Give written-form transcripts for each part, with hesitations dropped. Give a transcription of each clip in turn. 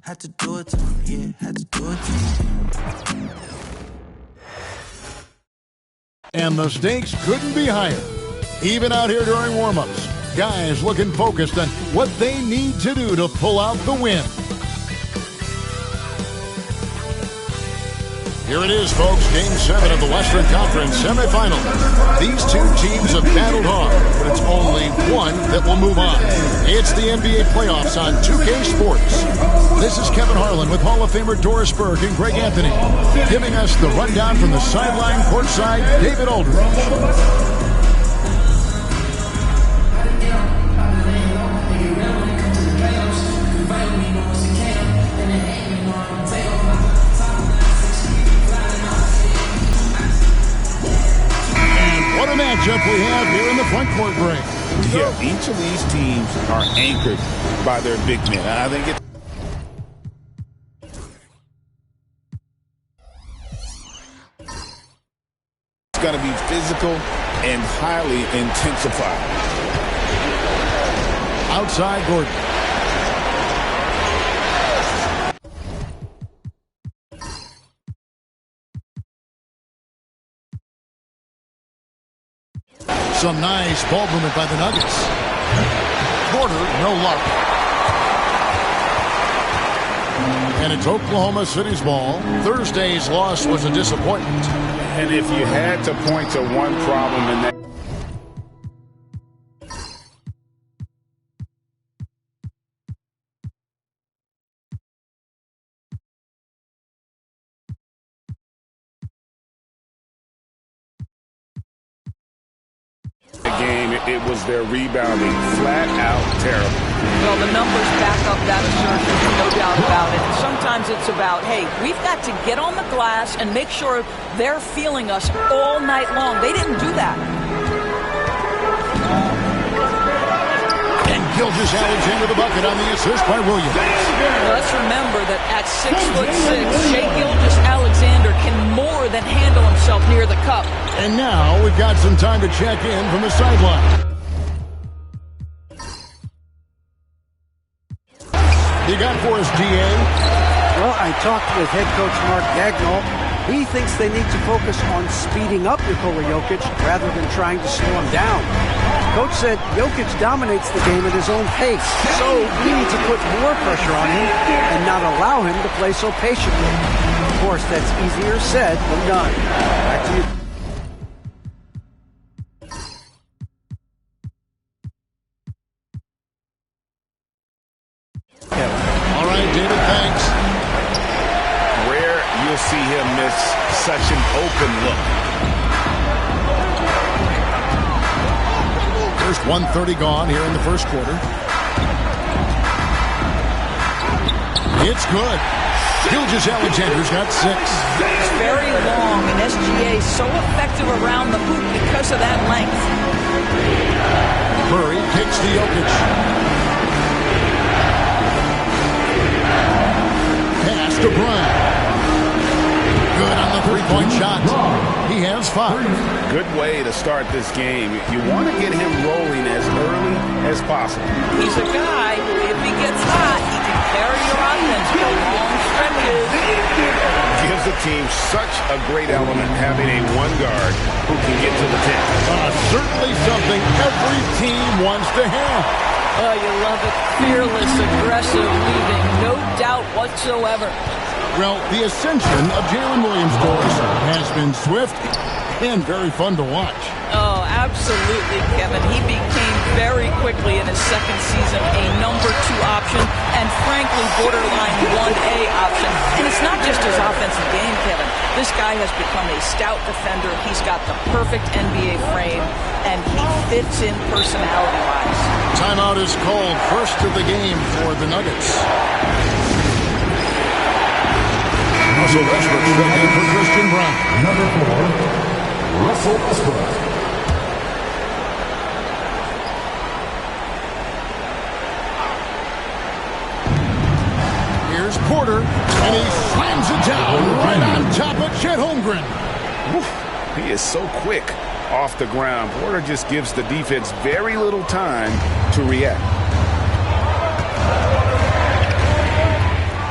Had to do it to him, yeah, had to do it to him. And the stakes couldn't be higher. Even out here during warm-ups, guys looking focused on what they need to do to pull out the win. Here it is, folks, Game 7 of the Western Conference semifinals. These two teams have battled hard, but it's only one that will move on. It's the NBA playoffs on 2K Sports. This is Kevin Harlan with Hall of Famer Doris Burke and Greg Anthony, giving us the rundown from the sideline courtside, David Aldridge. What a matchup we have here in the front court break. Yeah, each of these teams are anchored by their big men. I think it's going to be physical and highly intensified. Outside Gordon. Some nice ball movement by the Nuggets. Porter, no luck. And it's Oklahoma City's ball. Thursday's loss was a disappointment. And if you had to point to one problem in that game, it was their rebounding. Flat out terrible. Well, the numbers back up that assertion, no doubt about it. And sometimes it's about, hey, we've got to get on the glass and make sure they're feeling us all night long. They didn't do that. And Gilgeous-Alexander the bucket on the assist by Williams. Let's remember that at 6'6", Shai Gilgeous-Alexander can more than handle himself near the cup. And now we've got some time to check in from the sideline. You got for us, GA? Well, I talked with head coach Mark Dagnall. He thinks they need to focus on speeding up Nikola Jokic rather than trying to slow him down. Coach said Jokic dominates the game at his own pace, so we need to put more pressure on him and not allow him to play so patiently. Of course, that's easier said than done. Back to you. All right, David, thanks. Rare you'll see him miss such an open look. First 1:30 gone here in the first quarter. It's good. Gilgeous-Alexander's got 6. It's very long, and SGA is so effective around the hoop because of that length. Murray kicks to Jokic. Pass to Bryant. Good on the three-point shot. He has 5. Good way to start this game. You want to get him rolling as early as possible. He's a guy who, if he gets hot, he can carry your offense for long stretches. Gives the team such a great element having a one guard who can get to the 10. Certainly something every team wants to have. Oh, you love it. Fearless, aggressive, leading, no doubt whatsoever. Well, the ascension of Jalen Williams, Doris, has been swift and very fun to watch. Oh, absolutely, Kevin. He became very quickly in his second season a number 2 option and, frankly, borderline 1A option. And it's not just his offensive game, Kevin. This guy has become a stout defender. He's got the perfect NBA frame, and he fits in personality-wise. Timeout is called. First of the game for the Nuggets. Russell Westbrook stepped in for Christian Brown. Number 4, Russell Westbrook. Here's Porter, and he slams it down right on top of Chet Holmgren. He is so quick off the ground. Porter just gives the defense very little time to react.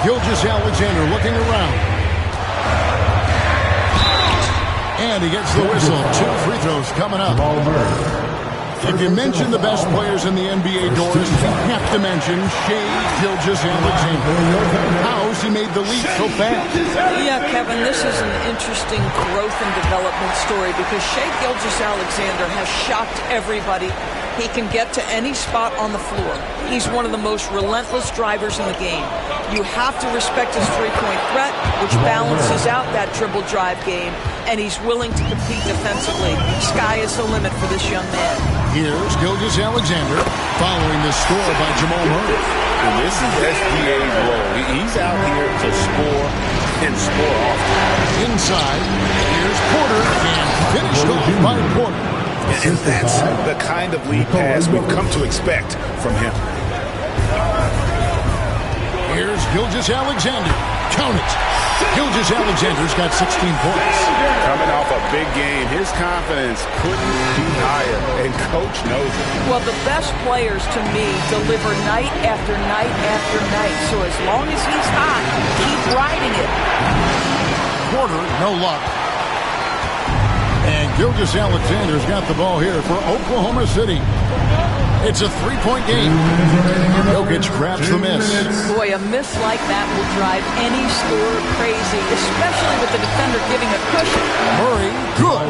Gilgeous-Alexander looking around. And he gets the whistle. 2 free throws coming up. If you mention the best players in the NBA, Doris, you have to mention Shai Gilgeous-Alexander. How's he made the leap so fast? Yeah, Kevin, this is an interesting growth and development story because Shai Gilgeous-Alexander has shocked everybody. He can get to any spot on the floor. He's one of the most relentless drivers in the game. You have to respect his three-point threat, which balances out that dribble drive game, and he's willing to compete defensively. Sky is the limit for this young man. Here's Gilgeous-Alexander following the score by Jamal Murray. And this is SGA's role. He's out here to score and score often. Inside, here's Porter, and finished off by Porter. And that's the kind of lead pass we've come to expect from him. Here's Gilgeous-Alexander. Count it. Gilgeous-Alexander's got 16 points. Coming off a big game, his confidence couldn't be higher, and Coach knows it. Well, the best players, to me, deliver night after night after night. So as long as he's hot, keep riding it. Porter, no luck. And Gilgeous-Alexander's got the ball here for Oklahoma City. It's a 3-point game. Jokic grabs the miss. Boy, a miss like that will drive any scorer crazy, especially with the defender giving a cushion. Murray, good.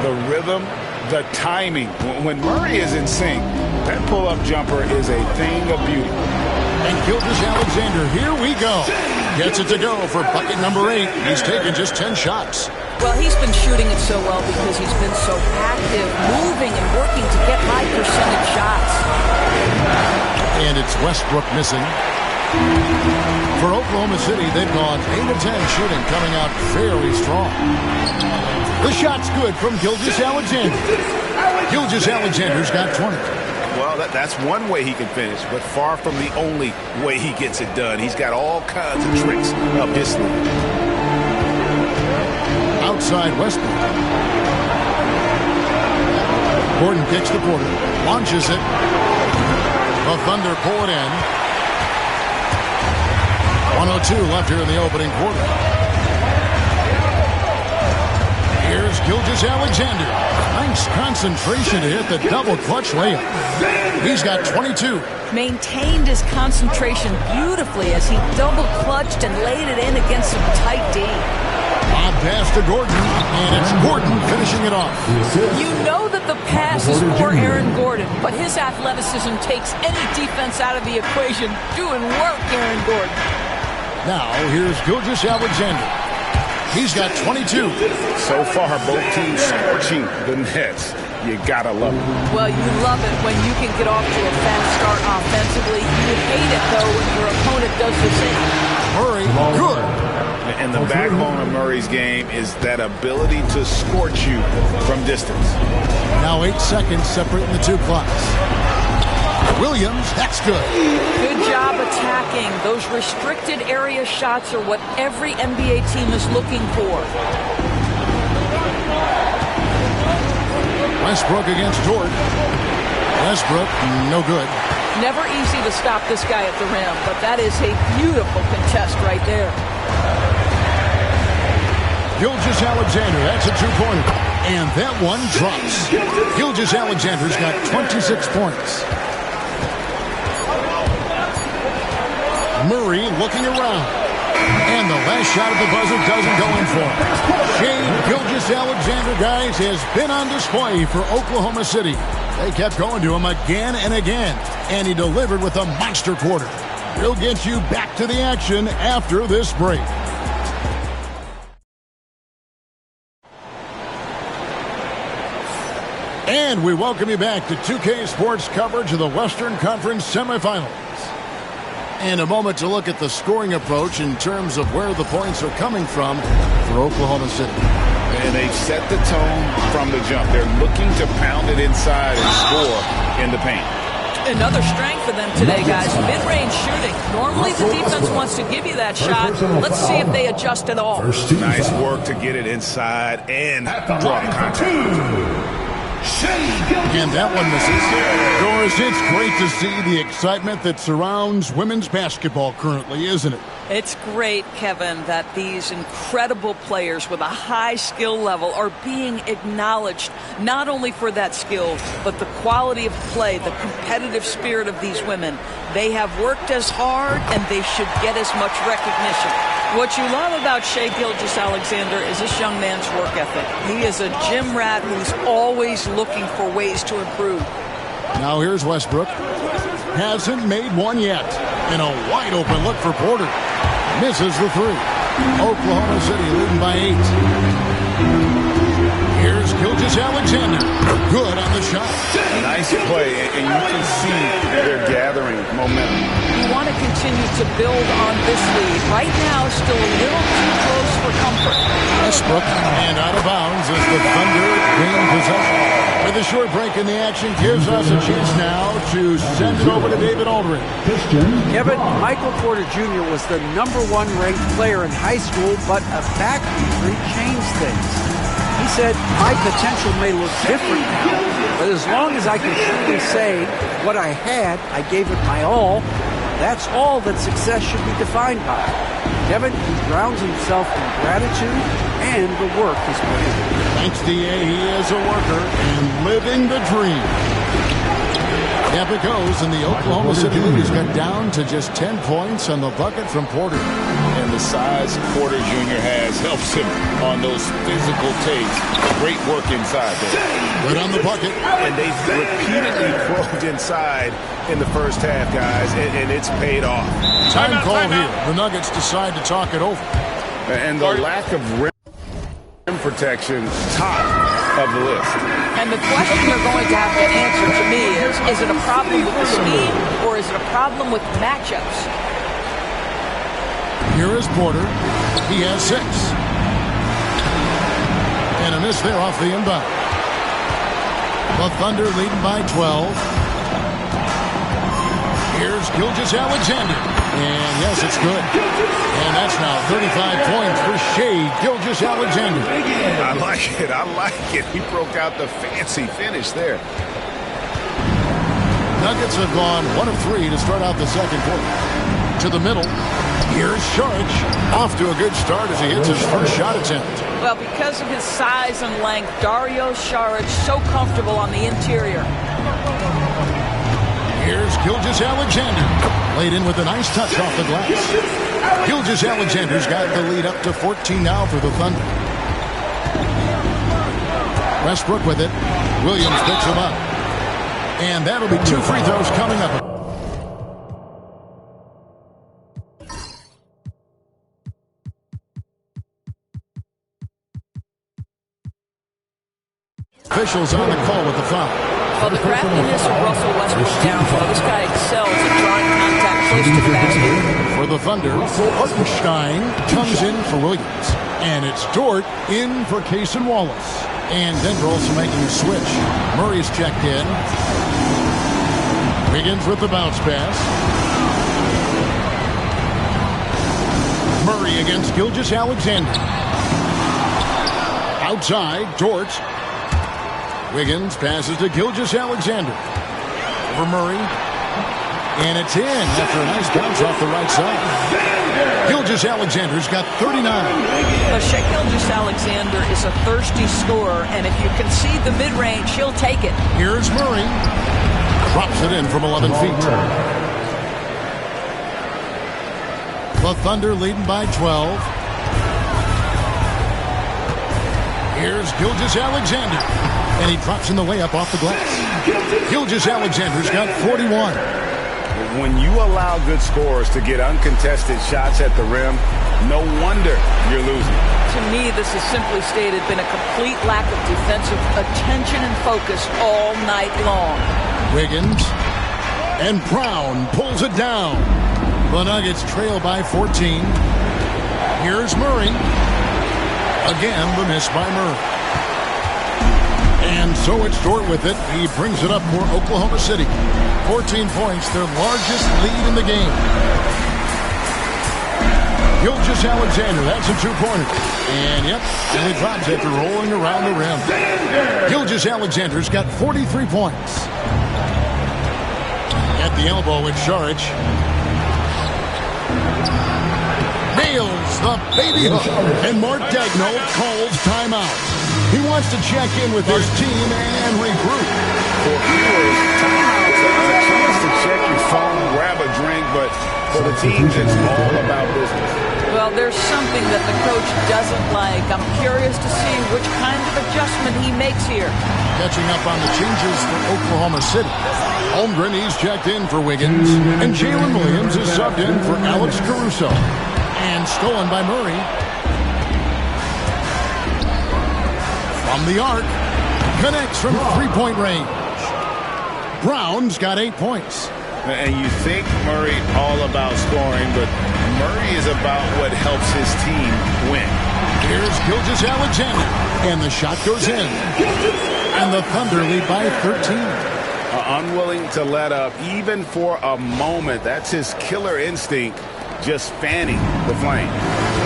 The rhythm, the timing. When Murray is in sync, that pull-up jumper is a thing of beauty. And Gilgeous-Alexander, here we go. Gets it to go for bucket number 8. He's taken just 10 shots. Well, he's been shooting it so well because he's been so active, moving and working to get high percentage shots. And it's Westbrook missing. For Oklahoma City, they've gone 8 of 10 shooting, coming out very strong. The shot's good from Gilgeous-Alexander. Gilgeous-Alexander's got 20. Well, that's one way he can finish, but far from the only way he gets it done. He's got all kinds of tricks up his sleeve. Outside Westbrook. Gordon kicks to Porter. Launches it. The Thunder pull it in. 1:02 left here in the opening quarter. Here's Gilgeous-Alexander. Nice concentration to hit the double clutch layup. He's got 22. Maintained his concentration beautifully as he double clutched and laid it in against some tight D. Lob pass to Gordon, and it's Gordon finishing it off. You know that the pass is for Aaron Gordon, but his athleticism takes any defense out of the equation. Doing work, Aaron Gordon. Now, here's Gilgeous-Alexander. He's got 22. So far, both teams scorching the nets. You gotta love it. Well, you love it when you can get off to a fast start offensively. You hate it, though, when your opponent does the same. Murray, good. And the backbone of Murray's game is that ability to scorch you from distance. Now 8 seconds separating the two clocks. Williams, that's good. Good job attacking. Those restricted area shots are what every NBA team is looking for. Westbrook against Dort. Westbrook, no good. Never easy to stop this guy at the rim, but that is a beautiful contest right there. Gilgeous-Alexander, that's a two-pointer. And that one drops. Gilgeous-Alexander's got 26 points. Murray looking around. And the last shot at the buzzer doesn't go in for him. Shai Gilgeous-Alexander, guys, has been on display for Oklahoma City. They kept going to him again and again, and he delivered with a monster quarter. We'll get you back to the action after this break. And we welcome you back to 2K Sports coverage of the Western Conference semifinals. And a moment to look at the scoring approach in terms of where the points are coming from for Oklahoma City. And they've set the tone from the jump. They're looking to pound it inside and score in the paint. Another strength for them today, guys. Mid-range shooting. Normally the defense wants to give you that shot. Let's see if they adjust at all. Nice work to get it inside and draw the contact. And that one misses. Doris, it's great to see the excitement that surrounds women's basketball currently, isn't it? It's great, Kevin, that these incredible players with a high skill level are being acknowledged, not only for that skill, but the quality of play, the competitive spirit of these women. They have worked as hard, and they should get as much recognition. What you love about Shai Gilgeous-Alexander is this young man's work ethic. He is a gym rat who's always looking for ways to improve. Now here's Westbrook. Hasn't made one yet. And a wide open look for Porter. Misses the three. Oklahoma City leading by 8. Here's Gilgeous-Alexander. Good on the shot. Nice play, and you can see they're gathering momentum. You want to continue to build on this lead. Right now, still a little too close for comfort. Westbrook, and out of bounds as the Thunder gain possession. With a short break in the action, gives us a chance now to send it over to David Aldridge. Kevin, Michael Porter Jr. was the #1 ranked player in high school, but a back injury changed things. He said, my potential may look different now, but as long as I can truly say what I had, I gave it my all. That's all that success should be defined by. Kevin, he grounds himself in gratitude and the work he's put in. Thanks, D.A. He is a worker and living the dream. Up it goes, and the Oklahoma City lead has got down to just 10 points on the bucket from Porter. And the size Porter Jr. has helps him on those physical takes. Great work inside there. Good on the bucket. And they've repeatedly probed inside in the first half, guys, and it's paid off. Time call here. The Nuggets decide to talk it over. And the lack of rim protection, top of the list. And the question they're going to have to answer to me is it a problem with the speed or is it a problem with matchups? Here is Porter. He has 6. And a miss there off the inbound. The Thunder leading by 12. Here's Gilgeous-Alexander. And yes, it's good. And that's now 35 points for Shai Gilgeous-Alexander. I like it. I like it. He broke out the fancy finish there. Nuggets have gone 1 of 3 to start out the second quarter. To the middle. Here's Saric. Off to a good start as he hits his first shot attempt. Well, because of his size and length, Dario Saric so comfortable on the interior. Here's Gilgeous-Alexander. Laid in with a nice touch off the glass. Gilgeous-Alexander's got the lead up to 14 now for the Thunder. Westbrook with it. Williams picks him up. And that'll be 2 free throws coming up. Officials on the call with the foul. Well, the craftiness of Russell Westbrook down low. This guy excels at drawing contact close to the basket. For the Thunder, Hartenstein comes in for Williams. And it's Dort in for Cason Wallace. And Denver also making a switch. Murray's checked in. Wiggins with the bounce pass. Murray against Gilgeous-Alexander. Outside, Dort. Wiggins passes to Gilgeous-Alexander. Over Murray. And it's in after a nice bounce off the right side. Gilgeous-Alexander's got 39. Shai Gilgeous-Alexander is a thirsty scorer, and if you concede the mid-range, he'll take it. Here's Murray. Drops it in from 11 feet. The Thunder leading by 12. Here's Gilgeous-Alexander. And he drops in the layup off the glass. Gilgeous-Alexander's got 41. When you allow good scorers to get uncontested shots at the rim, no wonder you're losing. To me, this has simply stated been a complete lack of defensive attention and focus all night long. Wiggins and Brown pulls it down. The Nuggets trail by 14. Here's Murray. Again, the miss by Murray. And so it's Dort with it. He brings it up for Oklahoma City. 14 points, their largest lead in the game. Gilgeous Alexander, that's a two-pointer. And, yep, and it drops after rolling around the rim. Gilgeous Alexander's got 43 points. At the elbow with Saric. Nails the baby hook. And Mark Daigneault calls timeout. He wants to check in with his team and regroup. For viewers, timeouts are a chance to check your phone, grab a drink, but for the teams, it's all about business. Well, there's something that the coach doesn't like. I'm curious to see which kind of adjustment he makes here. Catching up on the changes for Oklahoma City. Holmgren, he's checked in for Wiggins. And Jalen Williams is subbed in for Alex Caruso. And stolen by Murray. From the arc. Connects from three-point range. Brown's got 8 points. And you think Murray all about scoring, but Murray is about what helps his team win. Here's Gilgeous Alexander. And the shot goes in. And the Thunder lead by 13. Unwilling to let up even for a moment. That's his killer instinct, just fanning the flame.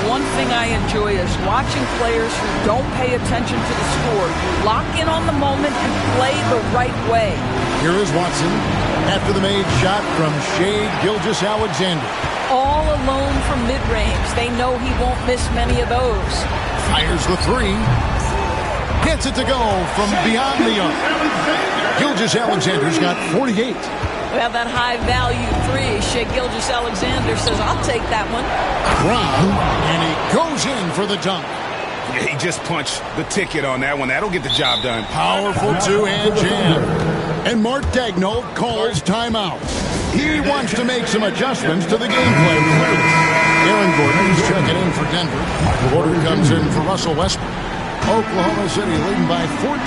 One thing I enjoy is watching players who don't pay attention to the score. You lock in on the moment and play the right way. Here is Watson after the made shot from Shea Gilgeous-Alexander. All alone from mid-range. They know he won't miss many of those. Fires the three. Gets it to go from beyond the arc. Gilgeous-Alexander's got 48. Well, that high-value three, Shea Gilgeous-Alexander says, I'll take that one. Brown, and he goes in for the dunk. Yeah, he just punched the ticket on that one. That'll get the job done. Powerful two-hand jam. And Mark Daigneault calls timeout. He wants to make some adjustments to the gameplay. Aaron Gordon's checking in for Denver. Porter comes in for Russell Westbrook. Oklahoma City leading by 14.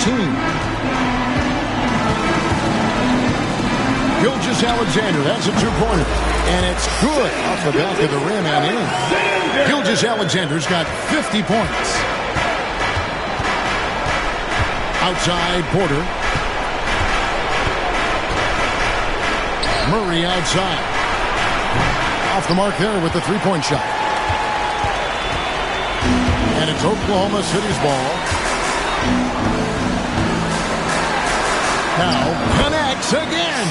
Gilgeous-Alexander, that's a two-pointer. And it's good off the back of the rim and in. Gilgeous-Alexander's got 50 points. Outside, Porter. Murray outside. Off the mark there with the three-point shot. And it's Oklahoma City's ball. Now connects again.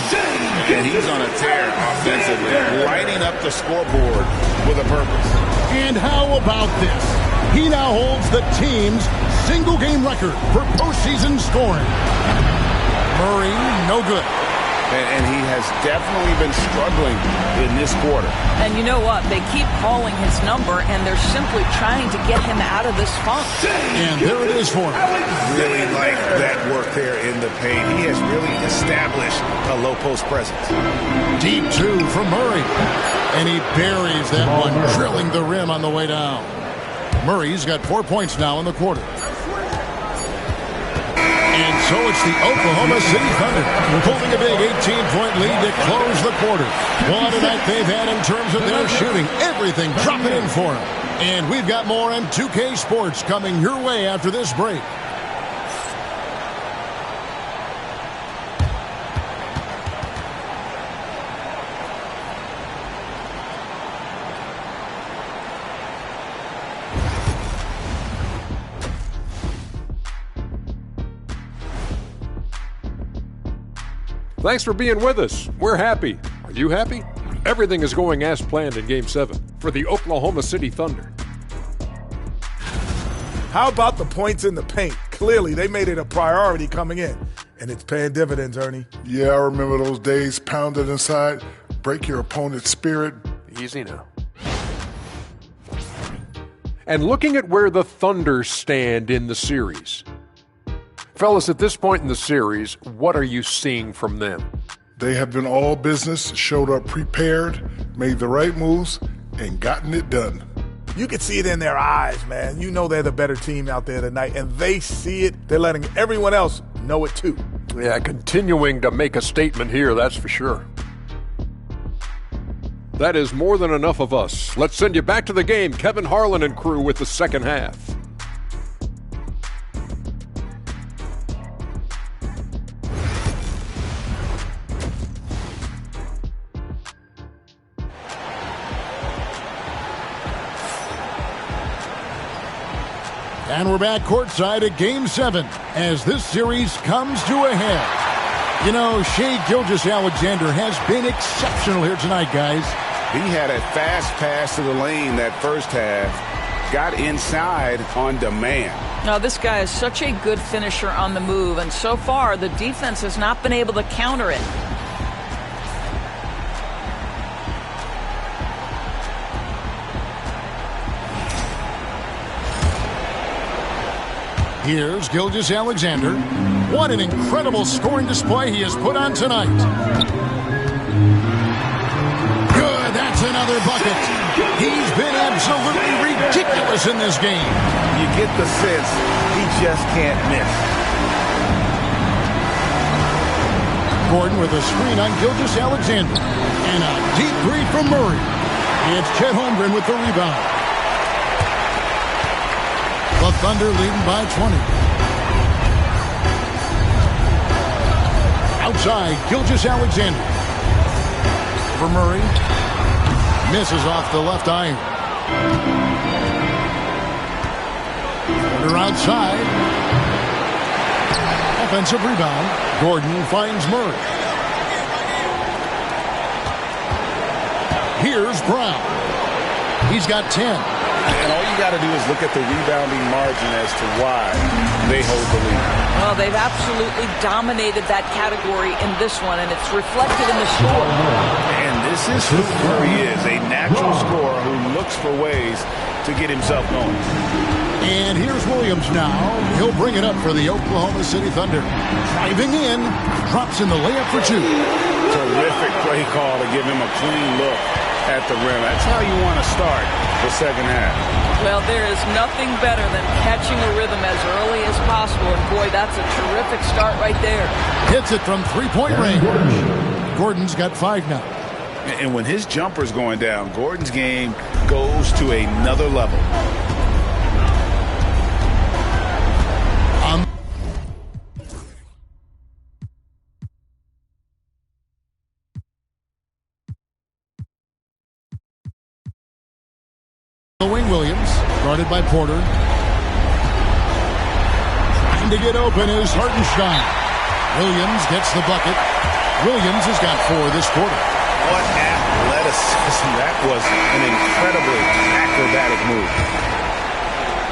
And he's on a tear offensively, lighting up the scoreboard with a purpose. And how about this? He now holds the team's single-game record for postseason scoring. Murray, no good. And he has definitely been struggling in this quarter. And you know what? They keep calling his number, and they're simply trying to get him out of this funk. And there it is for him. Really like that work there in the paint. He has really established a low-post presence. Deep two from Murray. And he buries that one, drilling the rim on the way down. Murray's got 4 points now in the quarter. And so it's the Oklahoma City Thunder holding a big 18-point lead to close the quarter. What a night they've had in terms of their shooting. Everything dropping in for them. And we've got more on 2K Sports coming your way after this break. Thanks for being with us. We're happy. Are you happy? Everything is going as planned in Game 7 for the Oklahoma City Thunder. How about the points in the paint? Clearly, they made it a priority coming in, and it's paying dividends, Ernie. Yeah, I remember those days pounded inside. Break your opponent's spirit. Easy now. And looking at where the Thunder stand in the series. Fellas, at this point in the series, what are you seeing from them? They have been all business, showed up prepared, made the right moves, and gotten it done. You can see it in their eyes, man. You know they're the better team out there tonight, and they see it. They're letting everyone else know it too. Yeah, continuing to make a statement here, that's for sure. That is more than enough of us. Let's send you back to the game. Kevin Harlan and crew with the second half. And we're back courtside at Game 7 as this series comes to a head. You know, Shai Gilgeous-Alexander has been exceptional here tonight, guys. He had a fast pass to the lane that first half. Got inside on demand. Now, this guy is such a good finisher on the move, and so far the defense has not been able to counter it. Here's Gilgeous-Alexander. What an incredible scoring display he has put on tonight. Good, that's another bucket. He's been absolutely ridiculous in this game. You get the sense he just can't miss. Gordon with a screen on Gilgeous-Alexander. And a deep three from Murray. It's Chet Holmgren with the rebound. The Thunder leading by 20. Outside, Gilgeous-Alexander. For Murray. Misses off the left iron. Thunder outside. Offensive rebound. Gordon finds Murray. Here's Brown. He's got 10. And all you got to do is look at the rebounding margin as to why they hold the lead. Well, they've absolutely dominated that category in this one, and it's reflected in the score. And this is who Murray is, a natural scorer who looks for ways to get himself going. And here's Williams now. He'll bring it up for the Oklahoma City Thunder. Driving in, drops in the layup for two. Terrific play call to give him a clean look at the rim. That's how you want to start the second half. Well, there is nothing better than catching a rhythm as early as possible. And boy, that's a terrific start right there. Hits it from three-point range. Gordon's got 5 now. And when his jumper's going down, Gordon's game goes to another level. Williams, guarded by Porter. Trying to get open is Hartenstein. Williams gets the bucket. Williams has got 4 this quarter. What athleticism. That was an incredibly acrobatic move.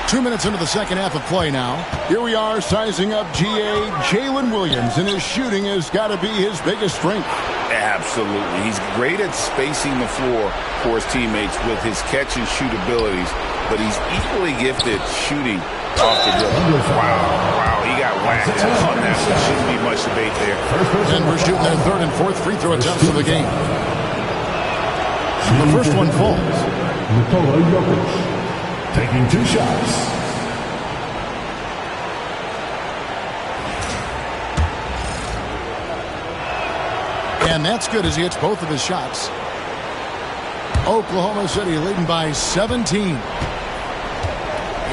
2 minutes into the second half of play now. Here we are sizing up Jalen Williams, and his shooting has got to be his biggest strength. Absolutely. He's great at spacing the floor for his teammates with his catch and shoot abilities, but he's equally gifted shooting off the dribble. Wow, he got whacked on that. There shouldn't be much debate there. Denver shooting their 3rd and 4th free throw attempts of the game. The first one falls. Nikola Jokic taking 2 shots. And that's good as he hits both of his shots. Oklahoma City leading by 17.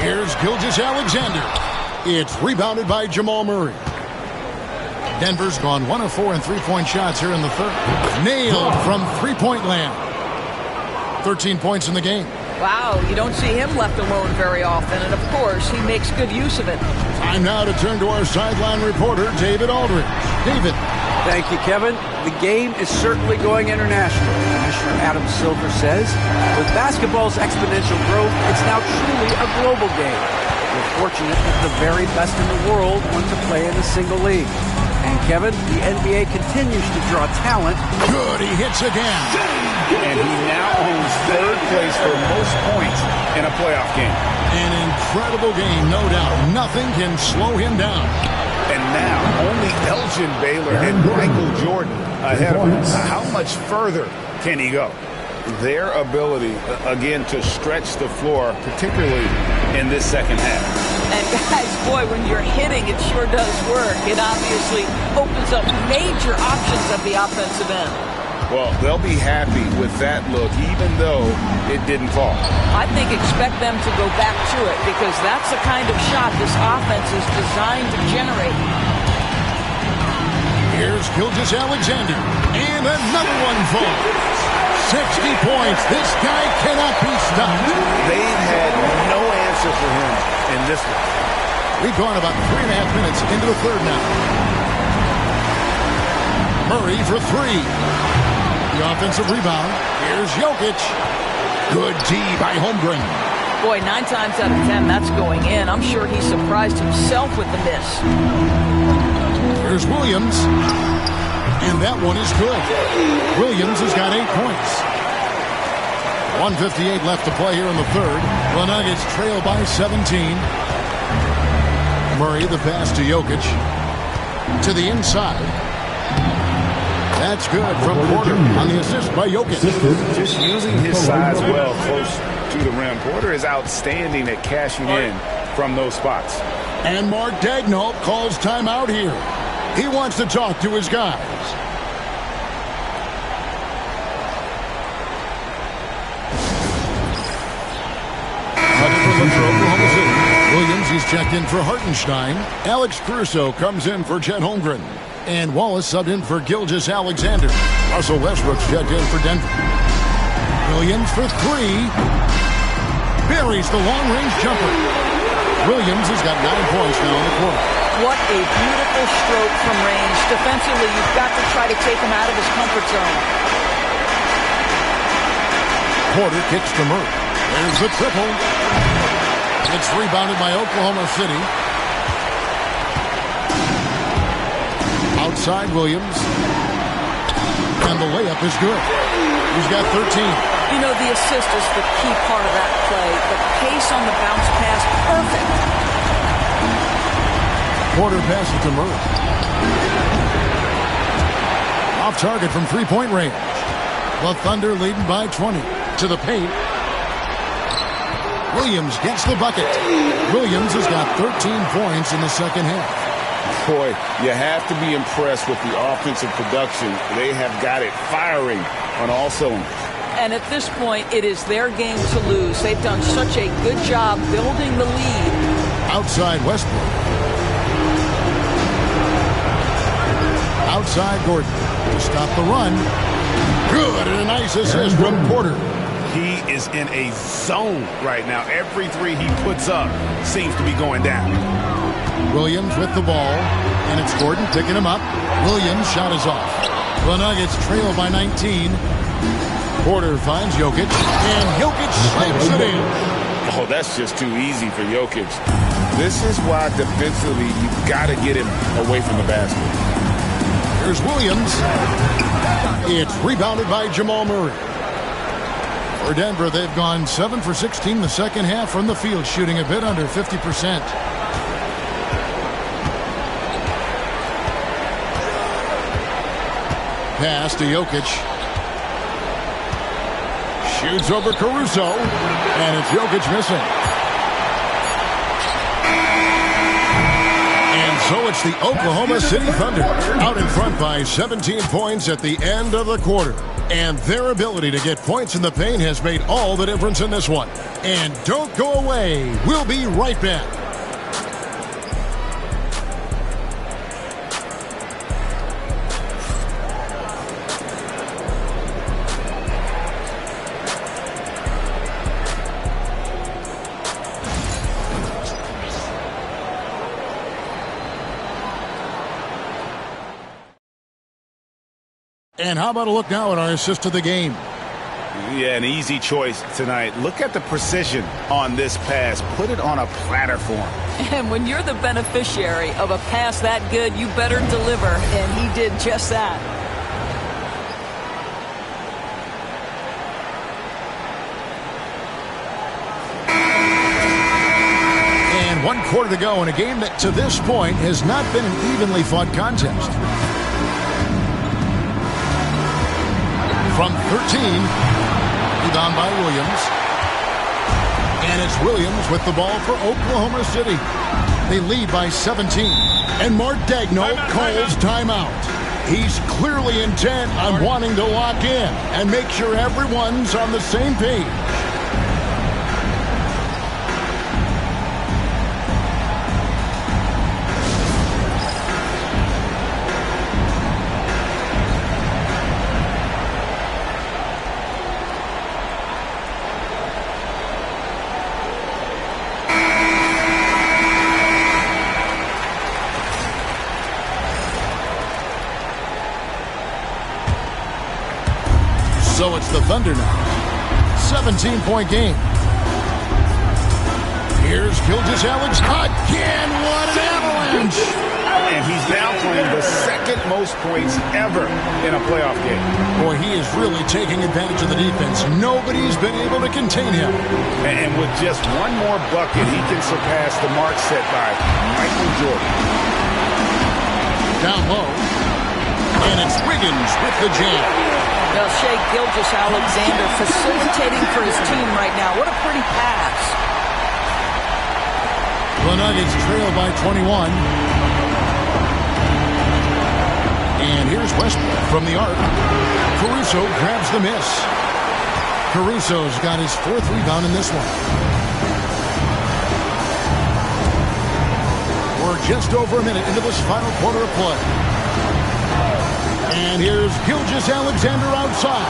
Here's Gilgeous-Alexander. It's rebounded by Jamal Murray. Denver's gone 1 of 4 in three-point shots here in the third. Nailed from three-point land. 13 points in the game. Wow, you don't see him left alone very often, and of course, he makes good use of it. Time now to turn to our sideline reporter, David Aldridge. David. Thank you, Kevin. The game is certainly going international. Commissioner Adam Silver says, with basketball's exponential growth, it's now truly a global game. We're fortunate that the very best in the world want to play in a single league. And Kevin, the NBA continues to draw talent. Good, he hits again. And he now owns 3rd place for most points in a playoff game. An incredible game, no doubt. Nothing can slow him down. And now only Elgin Baylor and Michael Jordan ahead of him. How much further can he go? Their ability, again, to stretch the floor, particularly in this second half. And guys, boy, when you're hitting, it sure does work. It obviously opens up major options at the offensive end. Well, they'll be happy with that look, even though it didn't fall. I think expect them to go back to it, because that's the kind of shot this offense is designed to generate. Here's Gilgeous-Alexander, and another one falls. 60 points. This guy cannot be stopped. They've had no answer pressure for him in this one. We've gone about 3.5 minutes into the third now. Murray for three. The offensive rebound. Here's Jokic. Good D by Holmgren. Boy, 9 times out of 10, that's going in. I'm sure he surprised himself with the miss. Here's Williams. And that one is good. Williams has got 8 points. 1:58 left to play here in the third. The Nuggets trail by 17. Murray, the pass to Jokic. To the inside. That's good from Porter on the assist by Jokic. Just using his size well close to the rim. Porter is outstanding at cashing in from those spots. And Mark Daigneault calls timeout here. He wants to talk to his guys. For Oklahoma City. Williams, he's checked in for Hartenstein. Alex Caruso comes in for Chet Holmgren. And Wallace subbed in for Gilgeous-Alexander. Russell Westbrook's checked in for Denver. Williams for three. Buries the long-range jumper. Williams has got 9 points now in the quarter. What a beautiful stroke from range. Defensively, you've got to try to take him out of his comfort zone. Porter kicks to Murray. There's the triple. It's rebounded by Oklahoma City. Outside Williams. And the layup is good. He's got 13. You know, the assist is the key part of that play. The pace on the bounce pass, perfect. Porter passes to Murray. Off target from three-point range. The Thunder leading by 20. To the paint. Williams gets the bucket. Williams has got 13 points in the second half. Boy, you have to be impressed with the offensive production. They have got it firing on all cylinders. And at this point, it is their game to lose. They've done such a good job building the lead. Outside Westbrook. Outside Gordon. To stop the run. Good, and a nice assist from Porter. He is in a zone right now. Every three he puts up seems to be going down. Williams with the ball, and it's Gordon picking him up. Williams' shot is off. The Nuggets trail by 19. Porter finds Jokic, and Jokic slams it in. Oh, that's just too easy for Jokic. This is why defensively you've got to get him away from the basket. Here's Williams. It's rebounded by Jamal Murray. For Denver, they've gone 7 for 16 the second half from the field, shooting a bit under 50%. Pass to Jokic. Shoots over Caruso, and it's Jokic missing. And so it's the Oklahoma City Thunder out in front by 17 points at the end of the quarter. And their ability to get points in the paint has made all the difference in this one. And don't go away. We'll be right back. And how about a look now at our assist of the game? Yeah, an easy choice tonight. Look at the precision on this pass. Put it on a platter for him. And when you're the beneficiary of a pass that good, you better deliver. And he did just that. And 1 quarter to go in a game that to this point has not been an evenly fought contest. From 13, rebound by Williams. And it's Williams with the ball for Oklahoma City. They lead by 17. And Mark Daigneault calls timeout. He's clearly intent on wanting to lock in and make sure everyone's on the same page. It's the Thunder now. 17-point game. Here's Gilgeous-Alex again. What an avalanche! And he's now playing the second most points ever in a playoff game. Boy, he is really taking advantage of the defense. Nobody's been able to contain him. And with just one more bucket, he can surpass the mark set by Michael Jordan. Down low. And it's Wiggins with the jam. Now, Shai Gilgeous-Alexander facilitating for his team right now. What a pretty pass. The Nuggets trail by 21. And here's Westbrook from the arc. Caruso grabs the miss. Caruso's got his 4th rebound in this one. We're just over a minute into this final quarter of play. And here's Gilgeous-Alexander outside.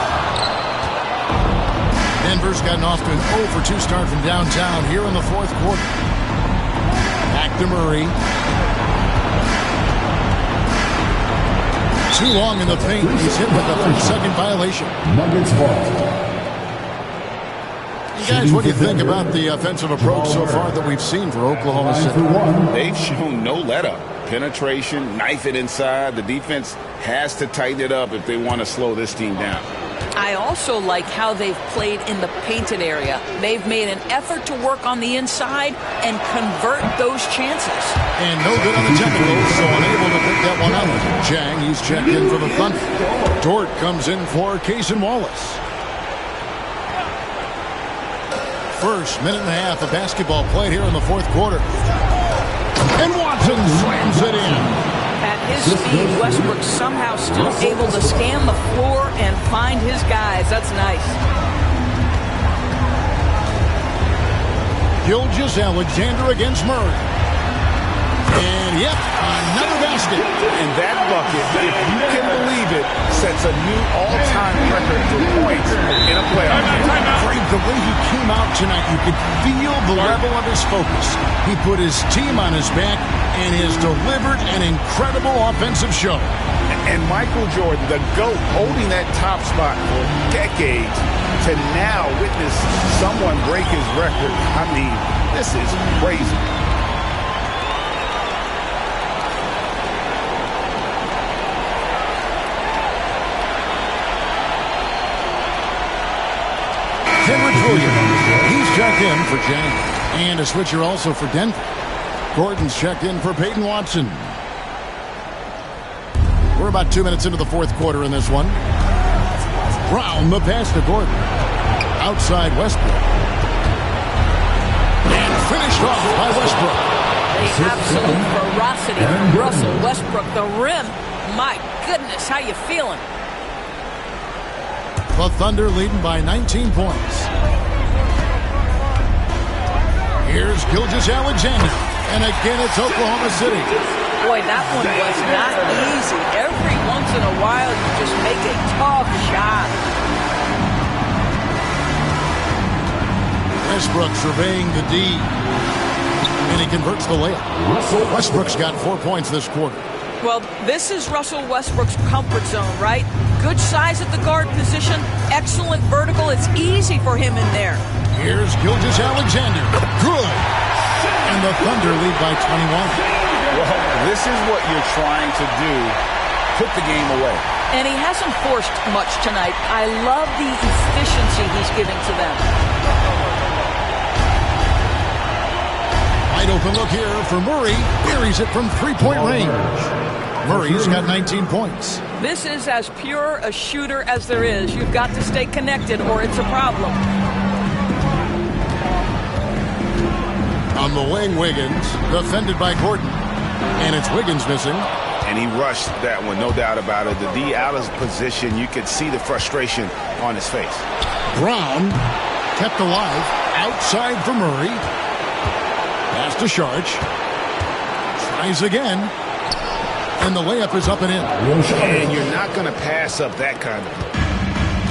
Denver's gotten off to an 0 for 2 start from downtown here in the 4th quarter. Back to Murray. Too long in the paint. He's hit with a 3-second violation. Nuggets ball. Guys, what do you think about the offensive approach so far that we've seen for Oklahoma City? They've shown no let-up. Penetration, knife it inside. The defense has to tighten it up if they want to slow this team down. I also like how they've played in the painted area. They've made an effort to work on the inside and convert those chances. And no good on the technicals, so unable to pick that one out. Chang, he's checked in for the Thunder. Dort comes in for Cason Wallace. First minute and a half of basketball played here in the 4th quarter. And Watson slams it in. At his speed, Westbrook somehow still able to scan the floor and find his guys. That's nice. Gilgeous-Alexander against Murray. And, yep, another basket. And that bucket, if you can believe it, sets a new all-time record for points in a playoff game. Frank, the way he came out tonight, you could feel the level of his focus. He put his team on his back and has delivered an incredible offensive show. And Michael Jordan, the GOAT, holding that top spot for decades, to now witness someone break his record. I mean, this is crazy. Williams, he's checked in for Jang. And a switcher also for Denver. Gordon's checked in for Peyton Watson. We're about 2 minutes into the 4th quarter in this one. Brown, the pass to Gordon. Outside Westbrook. And finished off by Westbrook. The absolute ferocity from Russell Westbrook. The rim. My goodness, how you feeling? The Thunder leading by 19 points. Here's Gilgeous-Alexander. And again, it's Oklahoma City. Boy, that one was not easy. Every once in a while, you just make a tough shot. Westbrook surveying the D. And he converts the layup. Westbrook's got 4 points this quarter. Well, this is Russell Westbrook's comfort zone, right? Good size at the guard position, excellent vertical. It's easy for him in there. Here's Gilgeous-Alexander. Good. And the Thunder lead by 21. Well, this is what you're trying to do. Put the game away. And he hasn't forced much tonight. I love the efficiency he's giving to them. Wide open look here for Murray. Buries it from 3-point range. Murray's got 19 points. This is as pure a shooter as there is. You've got to stay connected or it's a problem. On the wing, Wiggins, defended by Gordon. And it's Wiggins missing. And he rushed that one, no doubt about it. The D out of position, you could see the frustration on his face. Brown kept alive outside for Murray. Pass to Sharch. Tries again. And the layup is up and in. And you're not going to pass up that kind of play.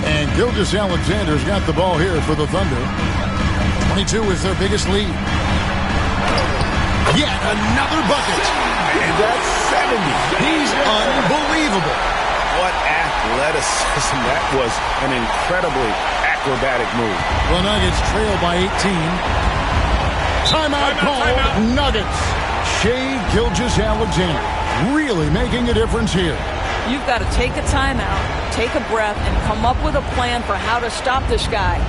And Gilgeous-Alexander's got the ball here for the Thunder. 22 is their biggest lead. Yet another bucket. And that's 70. He's unbelievable. What athlete. athleticism. That was an incredibly acrobatic move. The Nuggets trail by 18. Timeout call. Nuggets. Shai Gilgeous-Alexander really making a difference here. You've got to take a timeout, take a breath, and come up with a plan for how to stop this guy.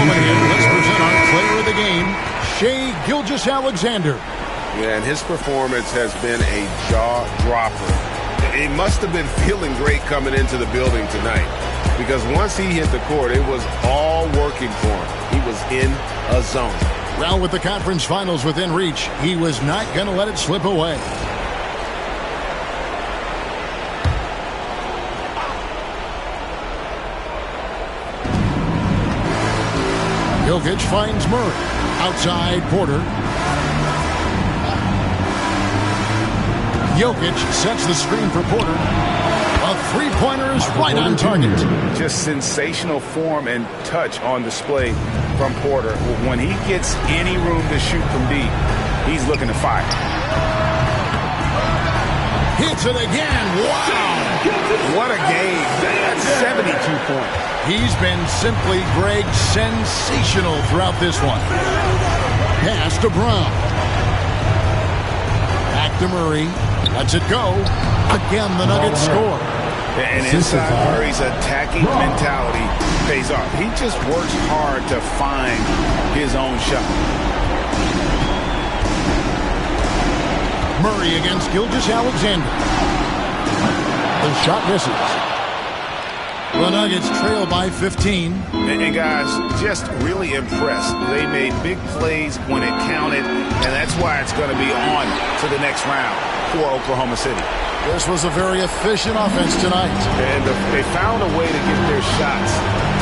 Let's present our player of the game, Shai Gilgeous-Alexander. Yeah, and his performance has been a jaw-dropper. He must have been feeling great coming into the building tonight, because once he hit the court, it was all working for him. He was in a zone. Well, with the conference finals within reach, he was not going to let it slip away. Jokic finds Murray. Outside Porter. Jokic sets the screen for Porter. A three-pointer is right on target. Just sensational form and touch on display from Porter. When he gets any room to shoot from deep, he's looking to fire. Hits it again. Wow. What a game. That's 72 points. He's been simply, Greg, sensational throughout this one. Pass to Brown. Back to Murray. Lets it go. Again, the Nuggets score. And inside Murray's attacking mentality pays off. He just works hard to find his own shot. Murray against Gilgeous-Alexander. The shot misses. The Nuggets trail by 15. And guys, just really impressed. They made big plays when it counted, and that's why it's going to be on to the next round for Oklahoma City. This was a very efficient offense tonight. And they found a way to get their shots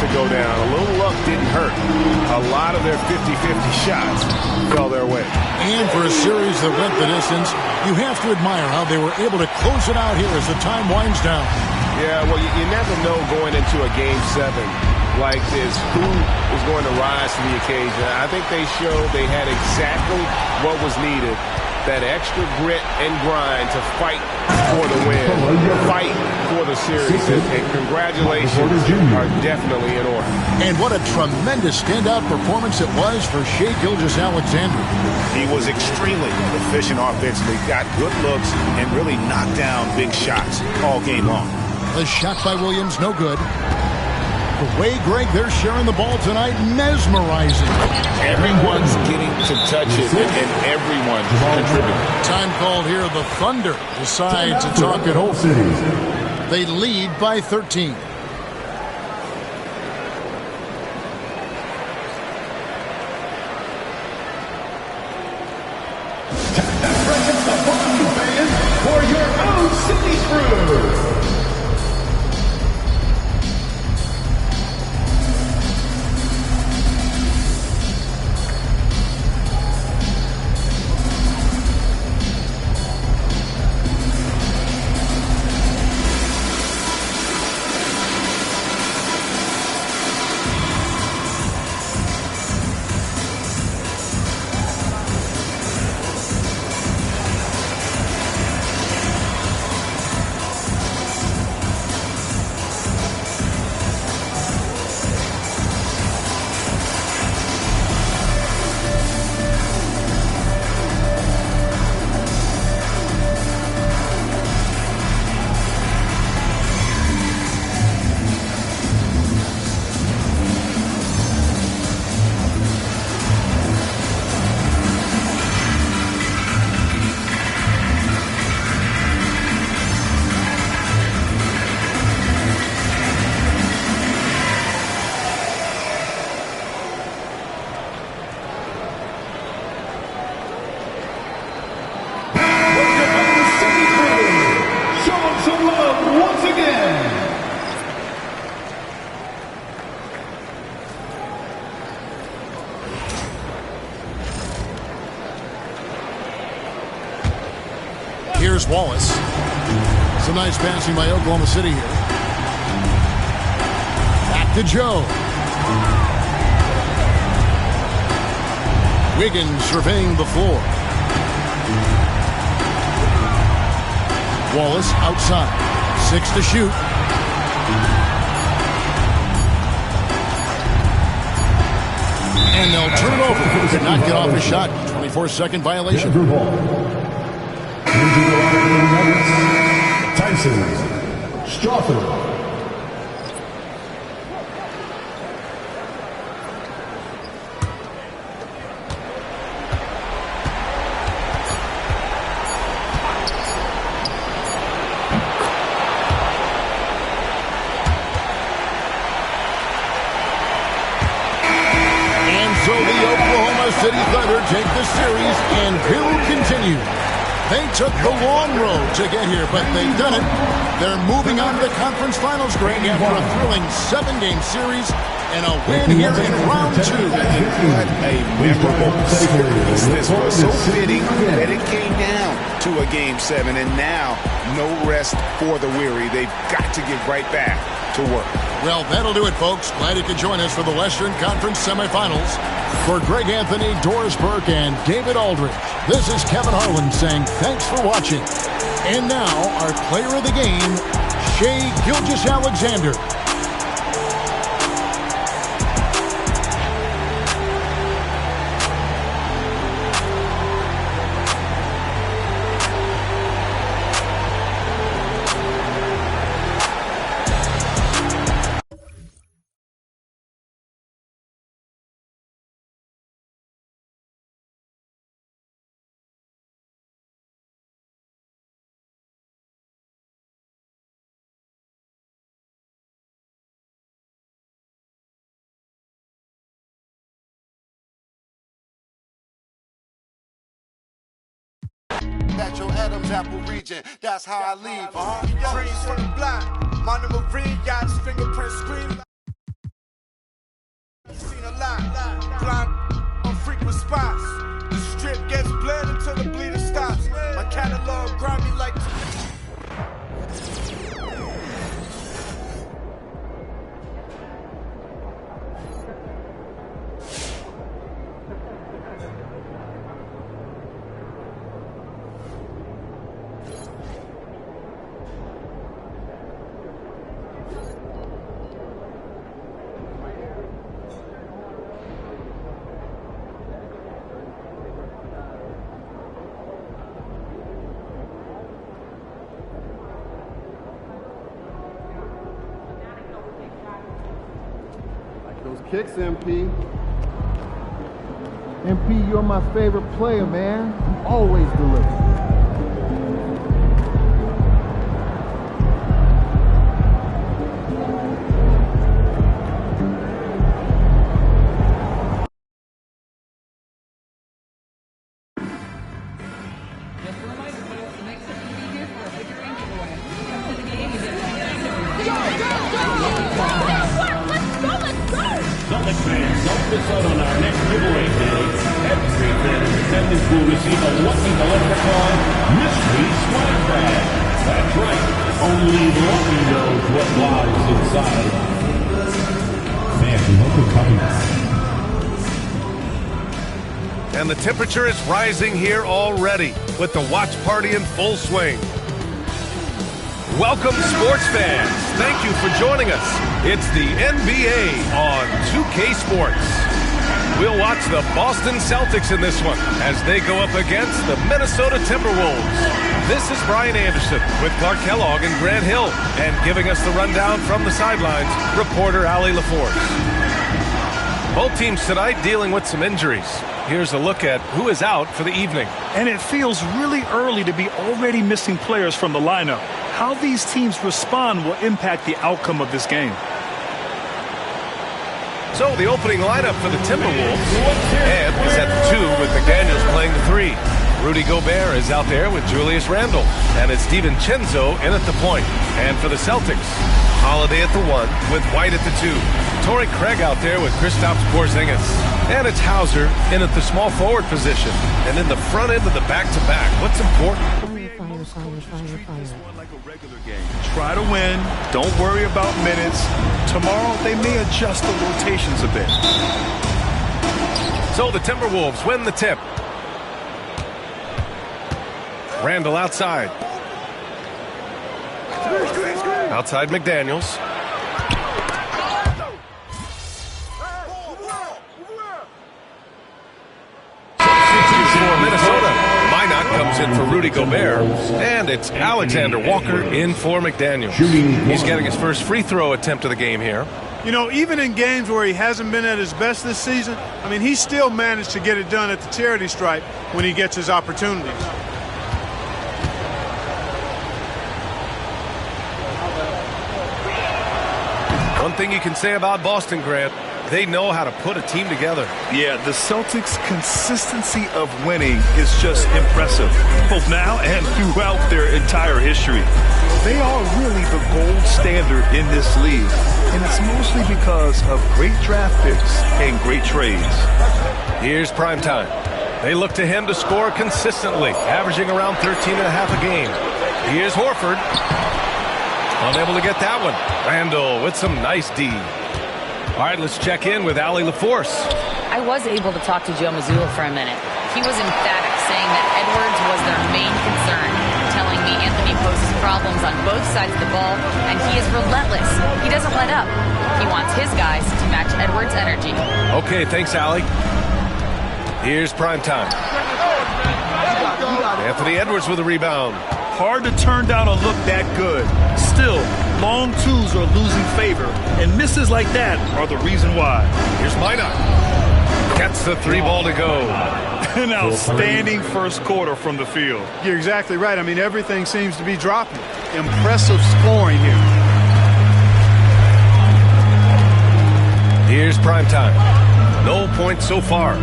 to go down. A little luck didn't hurt. A lot of their 50-50 shots fell their way. And for a series that went the distance, you have to admire how they were able to close it out here as the time winds down. Yeah, well, you never know going into a Game 7 like this who is going to rise to the occasion. I think they showed they had exactly what was needed, that extra grit and grind to fight for the win, fight for the series, and congratulations are definitely in order. And what a tremendous standout performance it was for Shai Gilgeous-Alexander. He was extremely efficient offensively, got good looks, and really knocked down big shots all game long. The shot by Williams, no good. The way, Greg, they're sharing the ball tonight, mesmerizing. Everyone's getting to touch it, and everyone contributing. Time called here. The Thunder decide to talk it over. They lead by 13. For your own City Crew. some love once again. Here's Wallace. Some nice passing by Oklahoma City here. Back to Joe. Wiggins surveying the floor. Wallace outside. 6 to shoot. And they'll turn it over. Could not get off his shot. 24-second violation. Tyson Strawther. So the Oklahoma City Thunder take the series and will continue. They took the long road to get here, but they've done it. They're moving on to the conference finals, Greg, after a thrilling 7-game series and a win here in round 2. What a memorable series this was. So fitting that it came down to a Game 7, and now no rest for the weary. They've got to get right back to work. Well, that'll do it, folks. Glad you could join us for the Western Conference semifinals. For Greg Anthony, Doris Burke, and David Aldridge, this is Kevin Harlan saying thanks for watching. And now, our player of the game, Shai Gilgeous-Alexander. That's your Adams Apple region. That's how I leave. Freeze from the block. Monomer Reed got his fingerprint screen. Seen a lot. Blind on frequent spots. The strip gets bled until the bleeding stops. My catalog grimy like. Those kicks, MP. MP, you're my favorite player, man. You always deliver. Don't miss out on our next giveaway day. Every fan in attendance will receive a lucky electrified mystery swag bag. That's right. Only Lucky knows what lies inside. Man, we hope you're coming. And the temperature is rising here already with the watch party in full swing. Welcome, sports fans. Thank you for joining us. It's the NBA on 2K Sports. We'll watch the Boston Celtics in this one as they go up against the Minnesota Timberwolves. This is Brian Anderson with Clark Kellogg and Grant Hill. And giving us the rundown from the sidelines, reporter Allie LaForce. Both teams tonight dealing with some injuries. Here's a look at who is out for the evening. And it feels really early to be already missing players from the lineup. How these teams respond will impact the outcome of this game. So the opening lineup for the Timberwolves, Ed is at the 2 with McDaniels playing the 3. Rudy Gobert is out there with Julius Randle. And it's DiVincenzo in at the point. And for the Celtics, Holiday at the 1 with White at the 2. Torrey Craig out there with Kristaps Porzingis. And it's Hauser in at the small forward position. And in the front end of the back-to-back, what's important? Try to win. Don't worry about minutes. Tomorrow, they may adjust the rotations a bit. So the Timberwolves win the tip. Randle outside. Outside McDaniels. For Minnesota, Minot comes in for Rudy Gobert, and it's Alexander Walker in for McDaniels. He's getting his first free throw attempt of the game here. You know, even in games where he hasn't been at his best this season, I mean, he still managed to get it done at the charity stripe when he gets his opportunities. One thing you can say about Boston, Grant, they know how to put a team together. Yeah, the Celtics' consistency of winning is just impressive, both now and throughout their entire history. They are really the gold standard in this league, and it's mostly because of great draft picks and great trades. Here's primetime. They look to him to score consistently, averaging around 13.5 a game. Here's Horford. Unable to get that one. Randle with some nice D. All right, let's check in with Allie LaForce. I was able to talk to Joe Mazzulla for a minute. He was emphatic, saying that Edwards was their main concern, telling me Anthony poses problems on both sides of the ball, and he is relentless. He doesn't let up. He wants his guys to match Edwards' energy. Okay, thanks, Allie. Here's primetime. Anthony Edwards with a rebound. Hard to turn down a look that good. Still, long twos are losing favor, and misses like that are the reason why. Here's Minot. Gets the 3 ball to go. An outstanding first quarter from the field. You're exactly right. I mean, everything seems to be dropping. Impressive scoring here. Here's primetime. No points so far.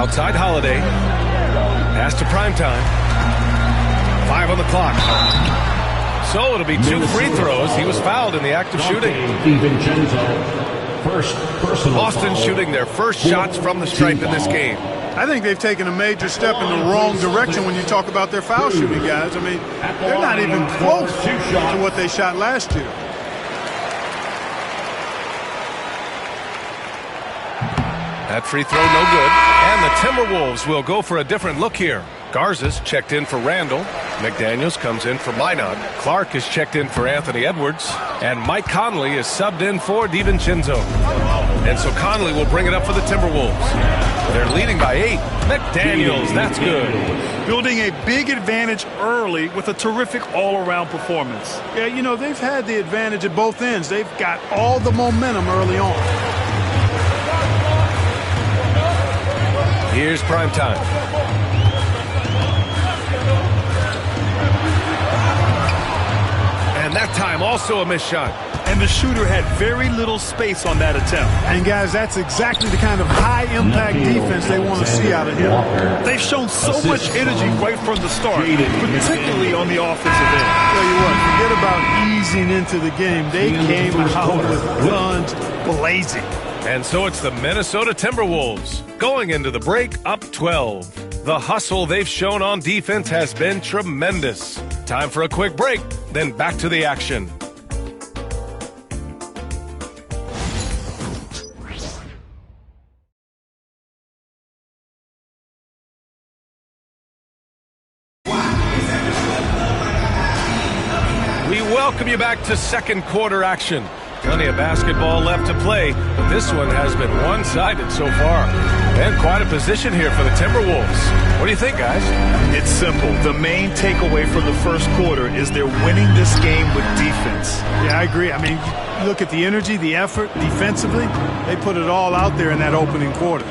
Outside Holiday. Pass to primetime. 5 on the clock. So it'll be 2 free throws. He was fouled in the act of shooting. Boston shooting their first shots from the stripe in this game. I think they've taken a major step in the wrong direction when you talk about their foul shooting, guys. I mean, they're not even close to what they shot last year. That free throw no good. And the Timberwolves will go for a different look here. Garza's checked in for Randle. McDaniels comes in for Minot. Clark is checked in for Anthony Edwards. And Mike Conley is subbed in for DiVincenzo. And so Conley will bring it up for the Timberwolves. They're leading by 8. McDaniels, that's good. Building a big advantage early with a terrific all-around performance. Yeah, you know, they've had the advantage at both ends. They've got all the momentum early on. Here's primetime. And that time also a missed shot. And the shooter had very little space on that attempt. And guys, that's exactly the kind of high-impact defense they want to see out of him. They've shown so much energy right from the start, particularly on the offensive end. Tell you what, forget about easing into the game. They came out with guns blazing. And so it's the Minnesota Timberwolves going into the break up 12. The hustle they've shown on defense has been tremendous. Time for a quick break, then back to the action. We welcome you back to second quarter action. Plenty of basketball left to play, but this one has been one-sided so far. And quite a position here for the Timberwolves. What do you think, guys? It's simple. The main takeaway from the first quarter is they're winning this game with defense. Yeah, I agree. I mean, you look at the energy, the effort, defensively, they put it all out there in that opening quarter.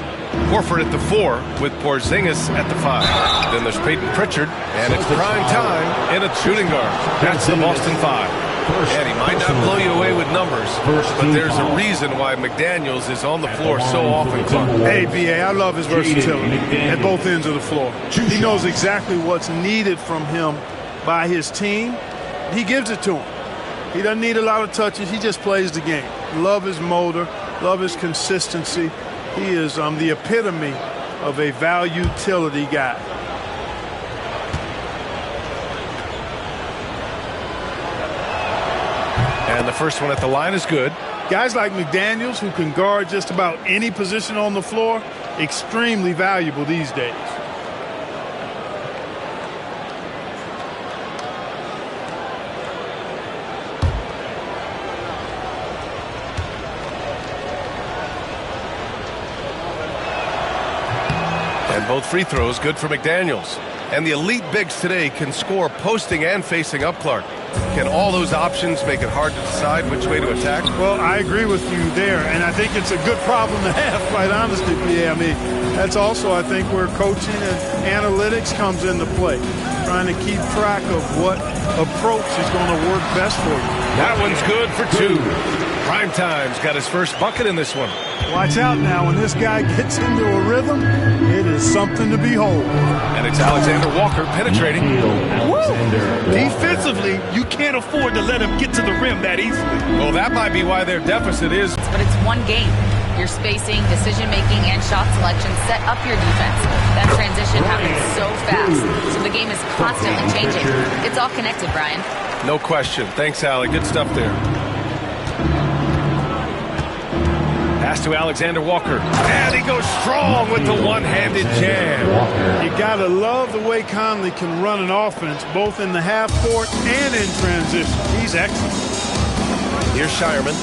Horford at the 4 with Porzingis at the 5. Then there's Peyton Pritchard, and it's prime time in a shooting guard. That's the Boston 5. And he might not blow you away with numbers, but there's a reason why McDaniels is on the floor so often, Clark. Hey, B.A., I love his versatility at both ends of the floor. He knows exactly what's needed from him by his team. He gives it to him. He doesn't need a lot of touches. He just plays the game. Love his motor, love his consistency. He is the epitome of a value-utility guy. And the first one at the line is good. Guys like McDaniels, who can guard just about any position on the floor, extremely valuable these days. And both free throws good for McDaniels. And the elite bigs today can score posting and facing up, Clark. Can all those options make it hard to decide which way to attack? Well, I agree with you there, and I think it's a good problem to have, quite honestly, PA. I mean, that's also, I think, where coaching and analytics comes into play, trying to keep track of what approach is going to work best for you. That one's good for two. Primetime's got his first bucket in this one. Watch out now. When this guy gets into a rhythm, it is something to behold. And it's Alexander Walker penetrating. Defensively, you can't afford to let him get to the rim that easily. Well, that might be why their deficit is. But it's one game. Your spacing, decision-making, and shot selection set up your defense. That transition happens so fast, so the game is constantly changing. It's all connected, Brian. No question. Thanks, Allie. Good stuff there. Pass to Alexander Walker. And he goes strong with the one-handed jam. You got to love the way Conley can run an offense, both in the half court and in transition. He's excellent. Here's Shireman.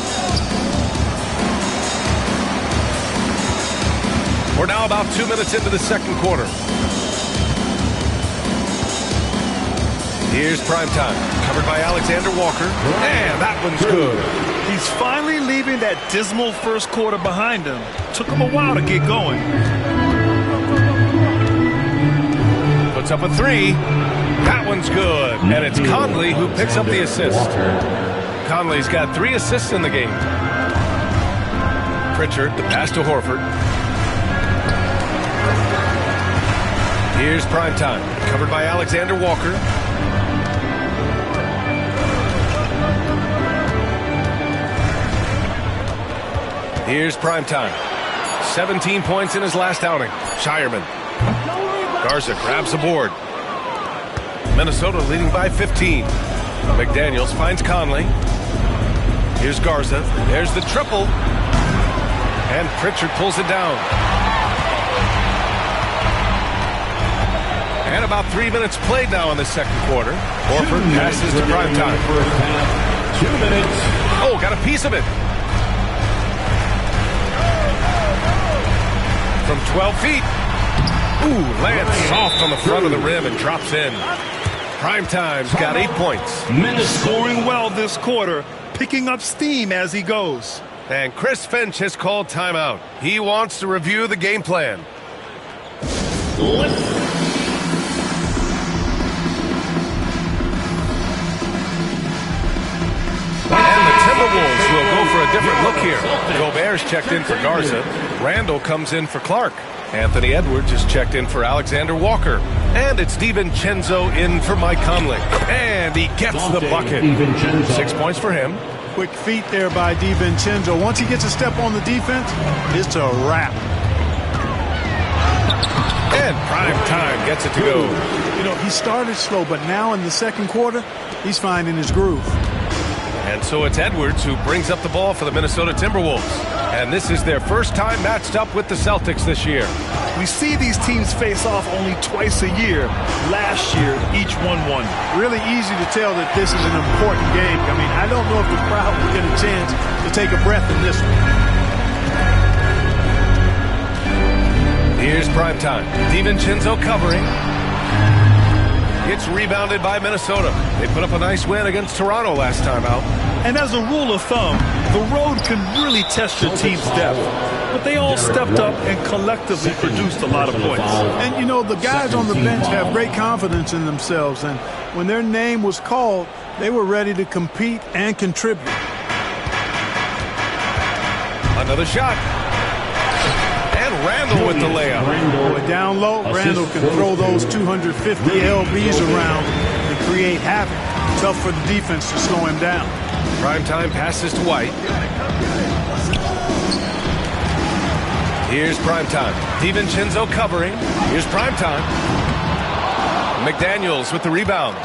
We're now about 2 minutes into the second quarter. Here's Primetime, covered by Alexander Walker. And that one's good. He's finally leaving that dismal first quarter behind him. Took him a while to get going. Puts up a three. That one's good. And it's Conley who picks up the assist. Conley's got 3 assists in the game. Pritchard, the pass to Horford. Here's Primetime, covered by Alexander Walker. Here's Primetime. 17 points in his last outing. Shireman. Garza grabs the board. Minnesota leading by 15. McDaniels finds Conley. Here's Garza. There's the triple. And Pritchard pulls it down. And about 3 minutes played now in the second quarter. Horford passes to Primetime. 2 minutes. Oh, got a piece of it. From 12 feet. Ooh, lands soft on the front of the rim and drops in. Primetime's got 8 points. Minutes scoring well this quarter, picking up steam as he goes. And Chris Finch has called timeout. He wants to review the game plan. And the Timberwolves will go for a different look here. Gobert's checked in for Garza. Randall comes in for Clark. Anthony Edwards is checked in for Alexander Walker. And it's DiVincenzo in for Mike Conley. And he gets the bucket. 6 points for him. Quick feet there by DiVincenzo. Once he gets a step on the defense, it's a wrap. And Primetime gets it to go. You know, he started slow, but now in the second quarter, he's finding his groove. And so it's Edwards who brings up the ball for the Minnesota Timberwolves. And this is their first time matched up with the Celtics this year. We see these teams face off only twice a year. Last year, each won one. Really easy to tell that this is an important game. I mean, I don't know if the crowd will get a chance to take a breath in this one. Here's Primetime. DiVincenzo covering. It's rebounded by Minnesota. They put up a nice win against Toronto last time out. And as a rule of thumb, the road can really test your team's depth. But they all stepped up and collectively produced a lot of points. And, you know, the guys on the bench have great confidence in themselves. And when their name was called, They were ready to compete and contribute. Another shot. And Randall with the layup. Boy, down low, Randall can throw those 250 LBs around and create havoc. Tough for the defense to slow him down. Primetime passes to White. Here's Primetime. DiVincenzo covering. Here's Primetime. McDaniels with the rebound.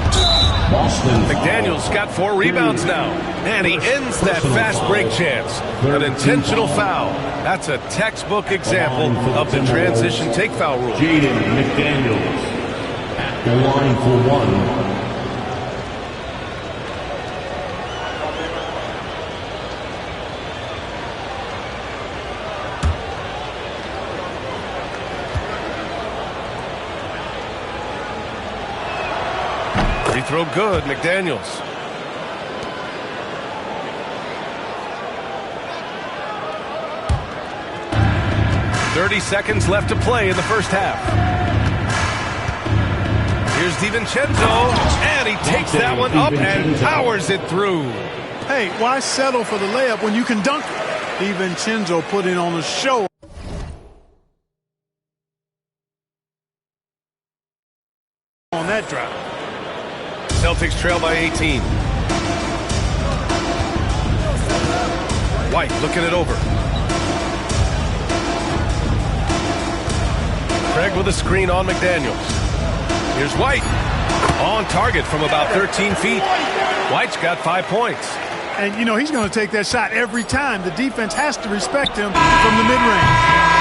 McDaniels got 4 rebounds now. And he ends that fast break chance. An intentional foul. That's a textbook example of the transition take foul rule. Jaden McDaniels at the line for 1. Free throw good, McDaniels. .30 seconds left to play in the first half. Here's DiVincenzo, and he takes that one up and powers it through. Hey, why settle for the layup when you can dunk it? DiVincenzo putting on a show. On that drive. Celtics trail by 18. White looking it over. Craig with a screen on McDaniels. Here's White. On target from about 13 feet. White's got 5 points. And, you know, he's going to take that shot every time. The defense has to respect him from the mid-range.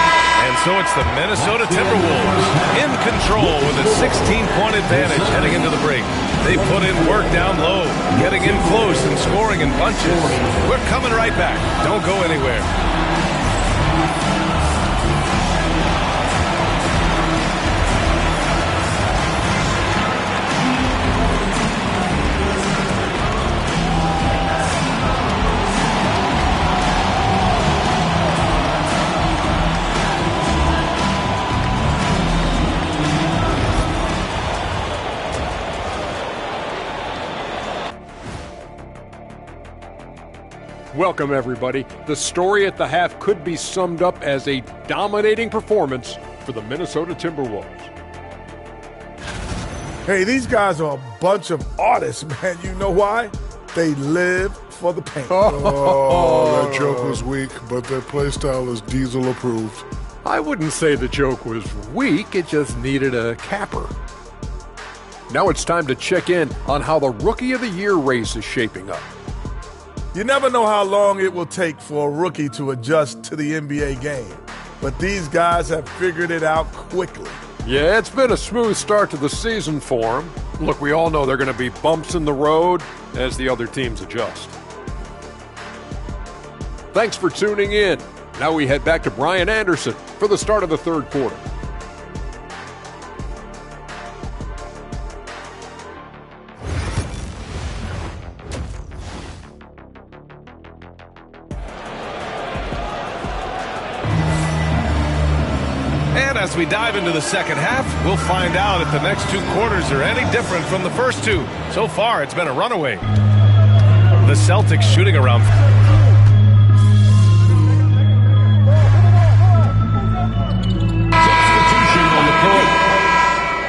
And so it's the Minnesota Timberwolves in control with a 16-point advantage heading into the break. They put in work down low, getting in close and scoring in bunches. We're coming right back. Don't go anywhere. Welcome, everybody. The story at the half could be summed up as a dominating performance for the Minnesota Timberwolves. Hey, these guys are a bunch of artists, man. You know why? They live for the paint. Oh, that joke was weak, but their play style is Diesel approved. I wouldn't say the joke was weak, it just needed a capper. Now it's time to check in on how the Rookie of the Year race is shaping up. You never know how long it will take for a rookie to adjust to the NBA game, but these guys have figured it out quickly. Yeah, it's been a smooth start to the season for them. Look, we all know there are going to be bumps in the road as the other teams adjust. Thanks for tuning in. Now we head back to Brian Anderson for the start of the third quarter. As we dive into the second half, we'll find out if the next 2 quarters are any different from the first 2. So far, it's been a runaway. The Celtics shooting around. Substitution on the court.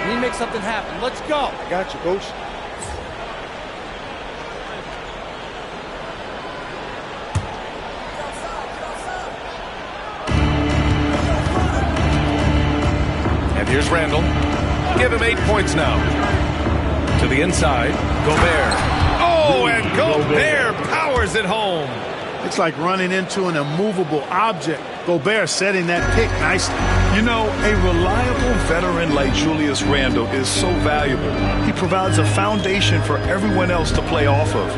We make something happen. Let's go. I got you, Coach. Here's Randall. Give him 8 points now. To the inside, Gobert. Oh, and Gobert powers it home. It's like running into an immovable object. Gobert setting that pick nicely. You know, a reliable veteran like Julius Randle is so valuable. He provides a foundation for everyone else to play off of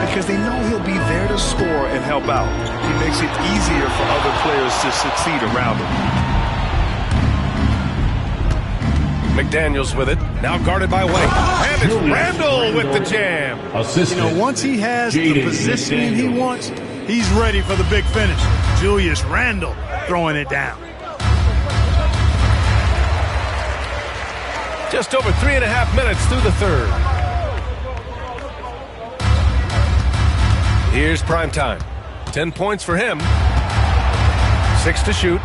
because they know he'll be there to score and help out. He makes it easier for other players to succeed around him. McDaniels with it, now guarded by White. And it's Randall with the jam. You know, once he has the positioning he wants, he's ready for the big finish. Julius Randle throwing it down. Just over 3.5 minutes through the third. Here's prime time. 10 points for him. 6 to shoot.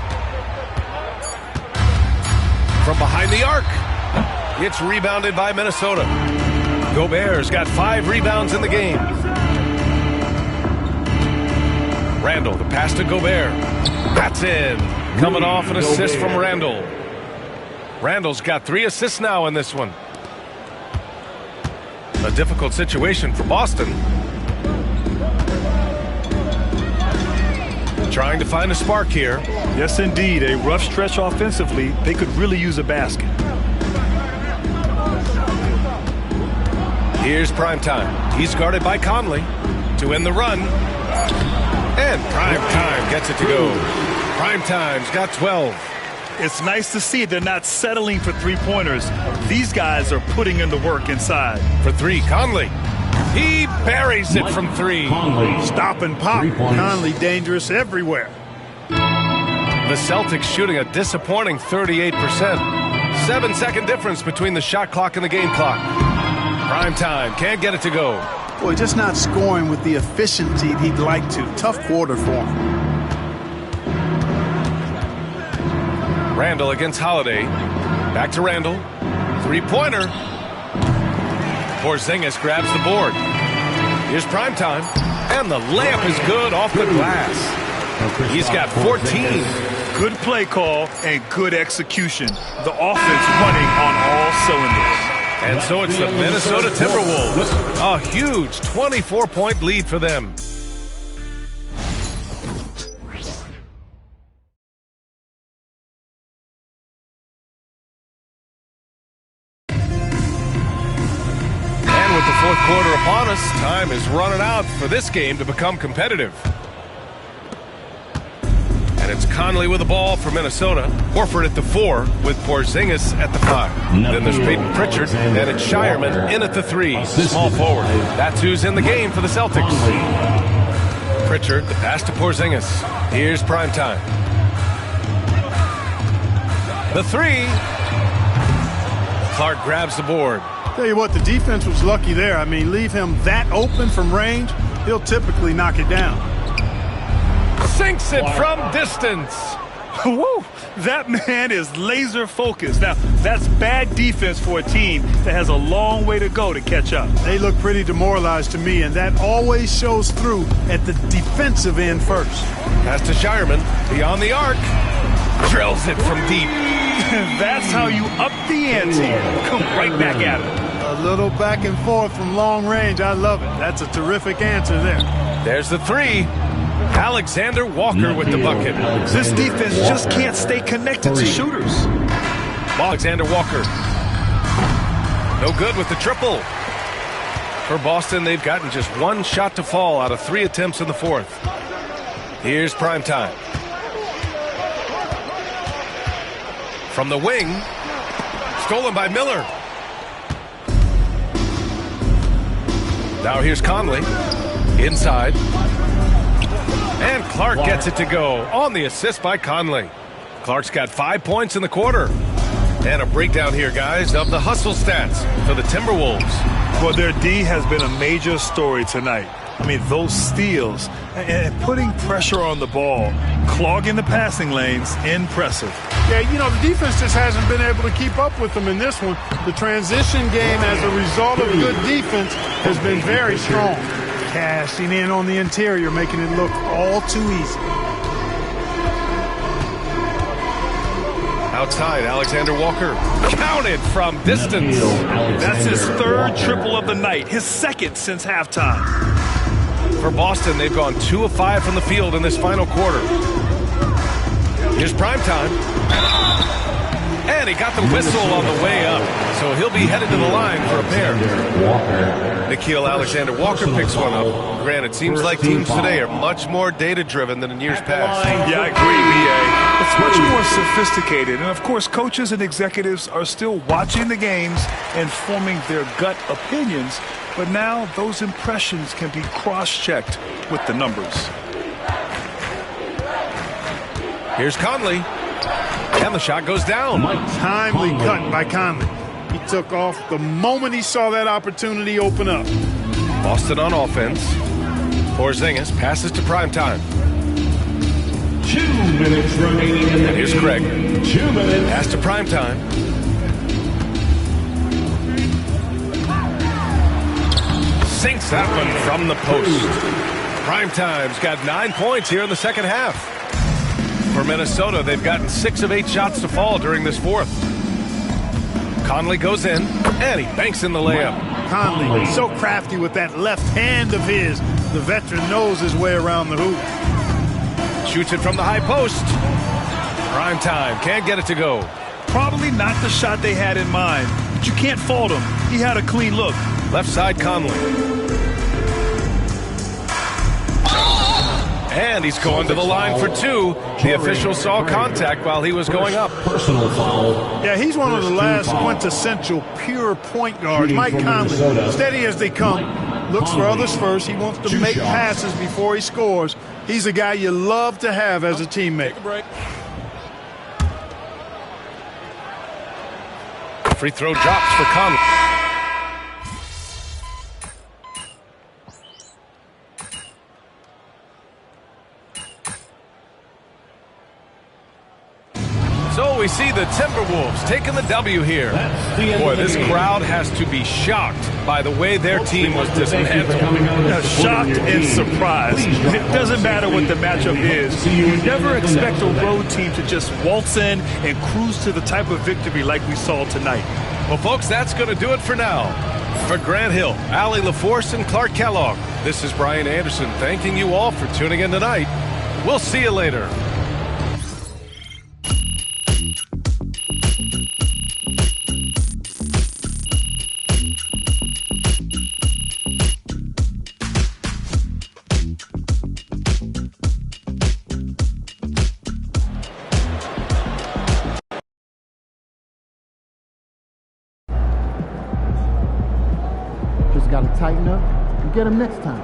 From behind the arc. It's rebounded by Minnesota. Gobert's got 5 rebounds in the game. Randall, the pass to Gobert. That's in. Coming off an assist from Randall. Randall's got 3 assists now in this one. A difficult situation for Boston. Trying to find a spark here. Yes, indeed. A rough stretch offensively. They could really use a basket. Here's prime time. He's guarded by Conley to end the run. And prime time gets it to go. Prime time's got 12. It's nice to see they're not settling for three-pointers. These guys are putting in the work inside. For 3, Conley. He buries it from 3. Stop and pop. Conley dangerous everywhere. The Celtics shooting a disappointing 38%. 7-second difference between the shot clock and the game clock. Prime time can't get it to go. Boy, just not scoring with the efficiency he'd like to. Tough quarter for him. Randall against Holiday. Back to Randall. 3-pointer. Porzingis grabs the board. Here's prime time. And the layup is good off the glass. He's got 14. Good play call and good execution. The offense running on all cylinders. And so it's the Minnesota Timberwolves. A huge 24-point lead for them. And with the fourth quarter upon us, time is running out for this game to become competitive. And it's Conley with the ball for Minnesota. Horford at the 4 with Porzingis at the 5. Then there's Peyton Pritchard, and it's Shireman in at the 3. Small forward. That's who's in the game for the Celtics. Pritchard, the pass to Porzingis. Here's prime time. The 3. Clark grabs the board. Tell you what, the defense was lucky there. I mean, leave him that open from range, he'll typically knock it down. Sinks it from distance. Woo! That man is laser focused. Now, that's bad defense for a team that has a long way to go to catch up. They look pretty demoralized to me, and that always shows through at the defensive end first. Pass to Shireman, beyond the arc. Drills it from deep. That's how you up the ante. Come right back at him. A little back and forth from long range. I love it. That's a terrific answer there. There's the 3. Alexander Walker with the bucket. This defense just can't stay connected to shooters. Alexander Walker. No good with the triple. For Boston, they've gotten just 1 shot to fall out of 3 attempts in the fourth. Here's prime time. From the wing. Stolen by Miller. Now here's Conley. Inside. And Clark gets it to go on the assist by Conley. Clark's got 5 points in the quarter. And a breakdown here, guys, of the hustle stats for the Timberwolves. Well, their D has been a major story tonight. I mean, those steals and putting pressure on the ball, clogging the passing lanes, impressive. Yeah, you know, the defense just hasn't been able to keep up with them in this one. The transition game as a result of good defense has been very strong. Cashing in on the interior, making it look all too easy. Outside, Alexander Walker. Counted from distance. That's his 3rd triple of the night, his 2nd since halftime. For Boston, they've gone 2 of 5 from the field in this final quarter. Here's prime time. And he got the whistle on the way up, so he'll be headed to the line for a pair. Nickeil Alexander-Walker picks one up. Granted, it seems like teams today are much more data-driven than in years past. Yeah, I agree, B.A. It's much more sophisticated, and of course, coaches and executives are still watching the games and forming their gut opinions, but now those impressions can be cross-checked with the numbers. Here's Conley. And the shot goes down. Timely cut by Conley. He took off the moment he saw that opportunity open up. Boston on offense. Porzingis passes to Primetime. 2 minutes remaining in the And here's game. Craig. 2 minutes. Pass to Primetime. Sinks that one from the post. Primetime's got 9 points here in the second half. For Minnesota, they've gotten 6 of 8 shots to fall during this fourth. Conley goes in, and he banks in the layup. Conley, so crafty with that left hand of his. The veteran knows his way around the hoop. Shoots it from the high post. Primetime can't get it to go. Probably not the shot they had in mind, but you can't fault him. He had a clean look. Left side Conley. And he's going to the line for 2. The official saw contact while he was going up. Personal foul. Yeah, he's one of the last quintessential pure point guards. Mike Conley, steady as they come, looks for others first. He wants to make passes before he scores. He's a guy you love to have as a teammate. Free throw drops for Conley. So we see the Timberwolves taking the W here. Boy, this crowd has to be shocked by the way their team was dismantled. Shocked and surprised. It doesn't matter what the matchup is. You never expect a road team to just waltz in and cruise to the type of victory like we saw tonight. Well, folks, that's going to do it for now. For Grant Hill, Allie LaForce, and Clark Kellogg, this is Brian Anderson thanking you all for tuning in tonight. We'll see you later. Just got to tighten up and get him next time.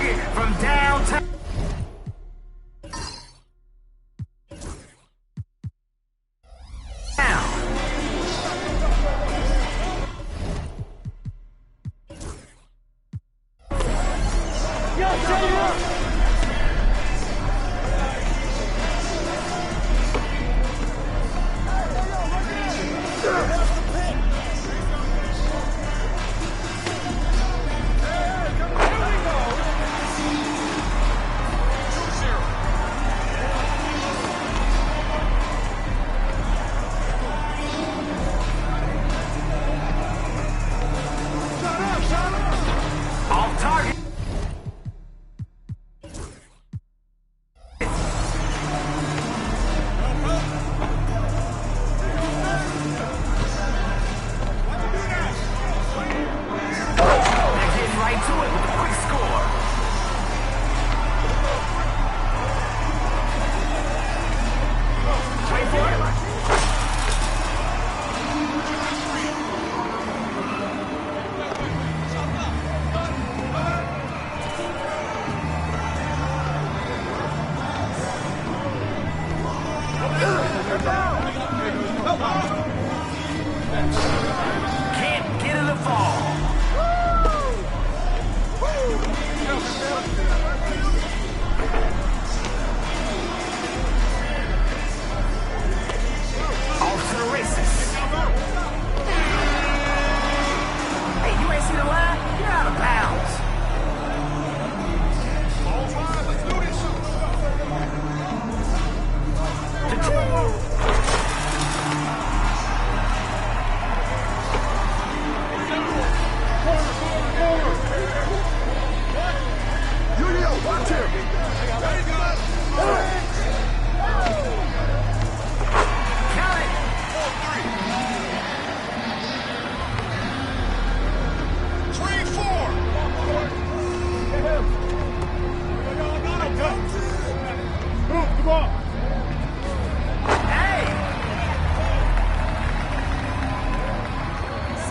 target from downtown. Can't get in the fall. Off to the races. Hey, you ain't seen the line? You're out of bounds. All right, let's do this. Watch him! There you go! Count it! 3-4! Move the ball! Hey!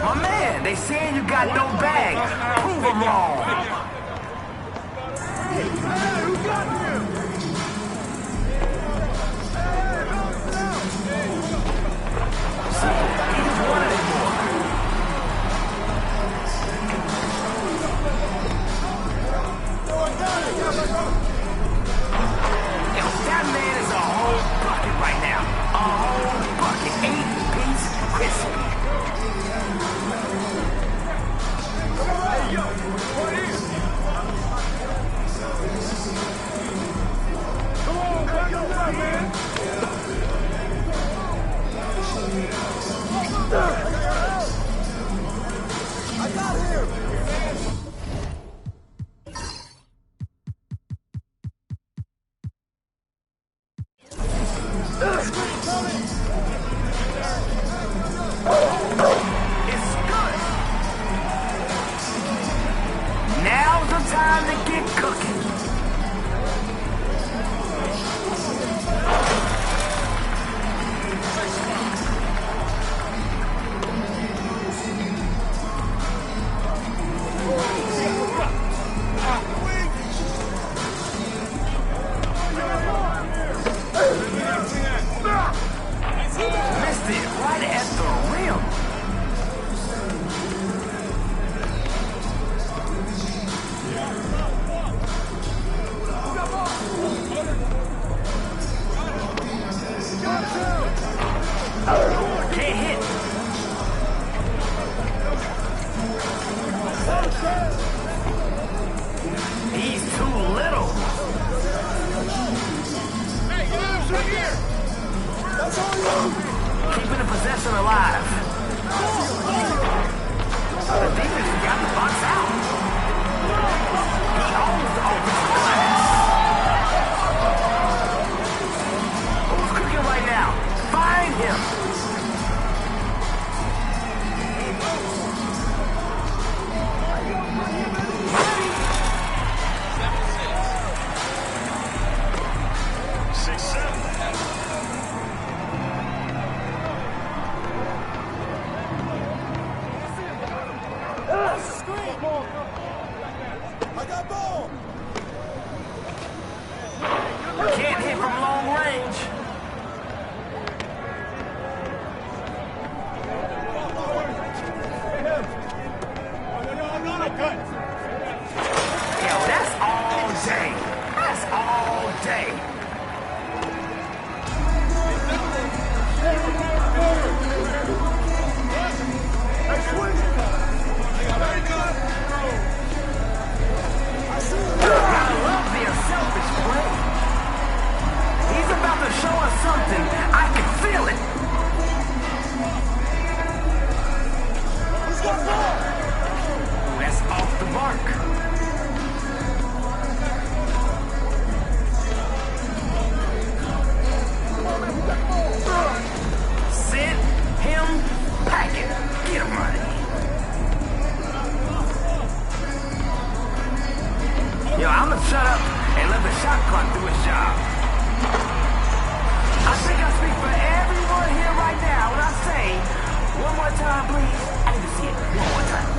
My man, they saying you got no bag. Prove them wrong. Hey, who got him? He's one anymore. Yo, that man is a whole bucket right now. A whole bucket. 8-piece crispy. Hey, yo, what is it? Come on, back up, man. I got him. It's good. Now's the time to get cooking. Missed it right at the rim. gonna shut up and let the shot clock do its job. I think I speak for everyone here right now when I say, one more time, please. I need to see it one more time.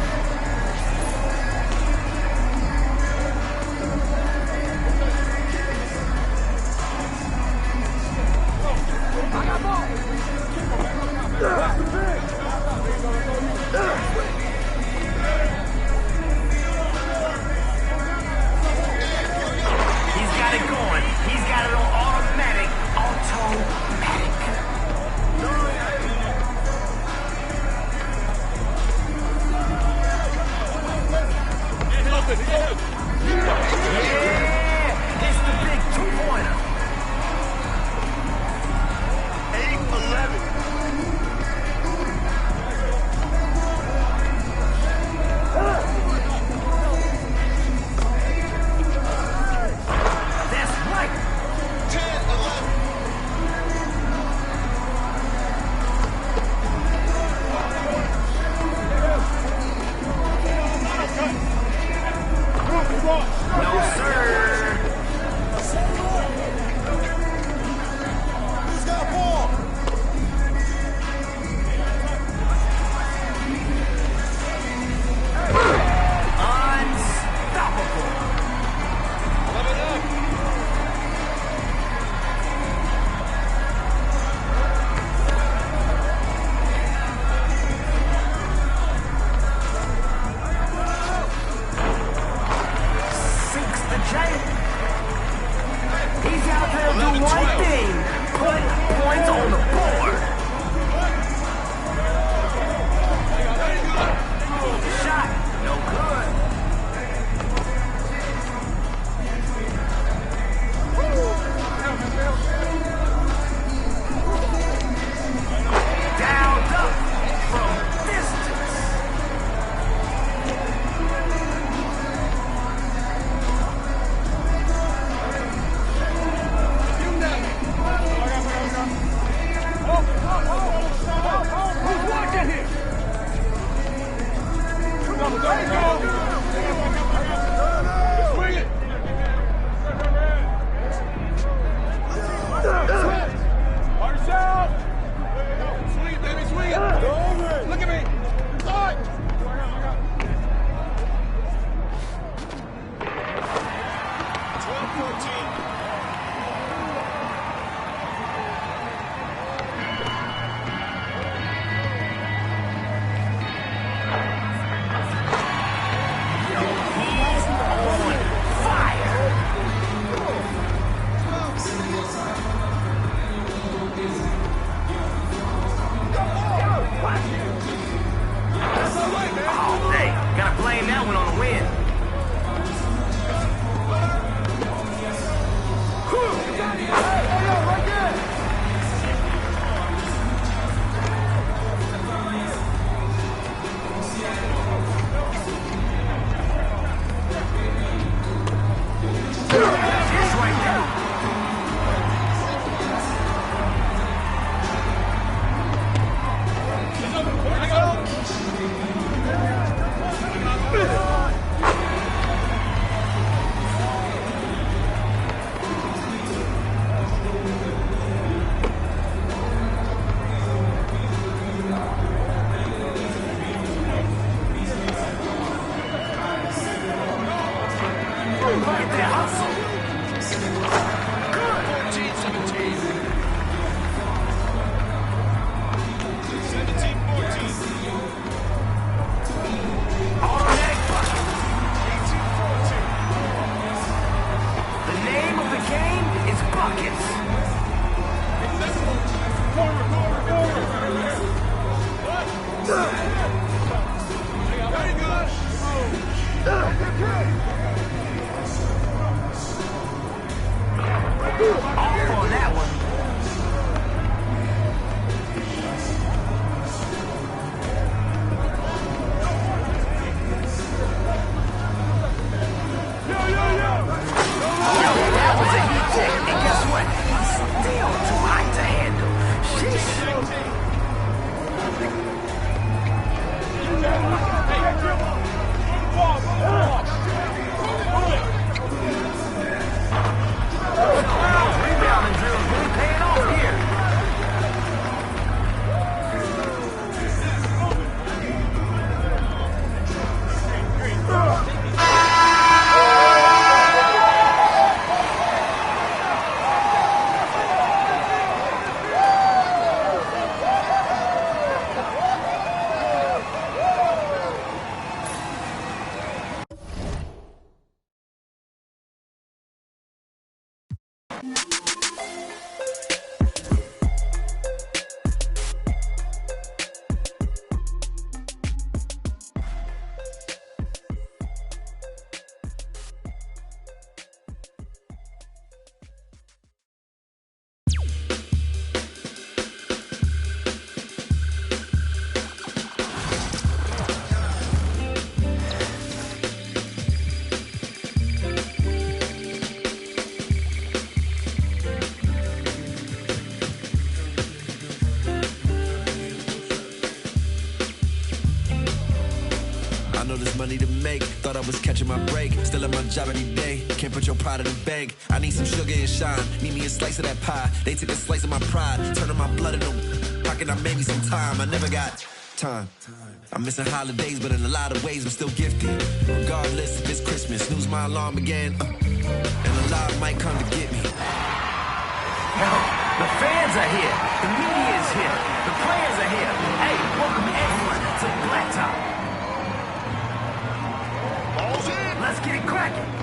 I got ball. He's got it going. He's got it on automatic. Automatic. Yeah, it's the big two-pointer. 8 for 11. That's right. 10-11. No, sir. Who's got a ball? Unstoppable. 11 up. Sinks the J. He's out there to do one thing. Put points on the board. Shot. No good. Downed up from distance. Who's watching here? Swing it. Arch out. Swing it, baby, swing it. Look at me. Start. 12-14. Oh, dang. Gotta blame that one on the win. Right there. It's right there. Look at that hustle. Good. 14-17. 17-14. Automatic bucket. 18-14. The name of the game is buckets. Forward. Very good. Off on that one. That was a heat check. And guess what? He's still too hot to handle. Sheesh. Money to make, thought I was catching my break. Still at my job every day, can't put your pride in the bank. I need some sugar and shine, need me a slice of that pie. They took a slice of my pride, turning my blood into pocket. I made me some time, I never got time. I'm missing holidays, but in a lot of ways I'm still gifted. Regardless if it's Christmas, snooze my alarm again, and a lot might come to get me. Yo, the fans are here, the media is here, the players are here. Hey, welcome everyone to Blacktop. Let's get it cracking.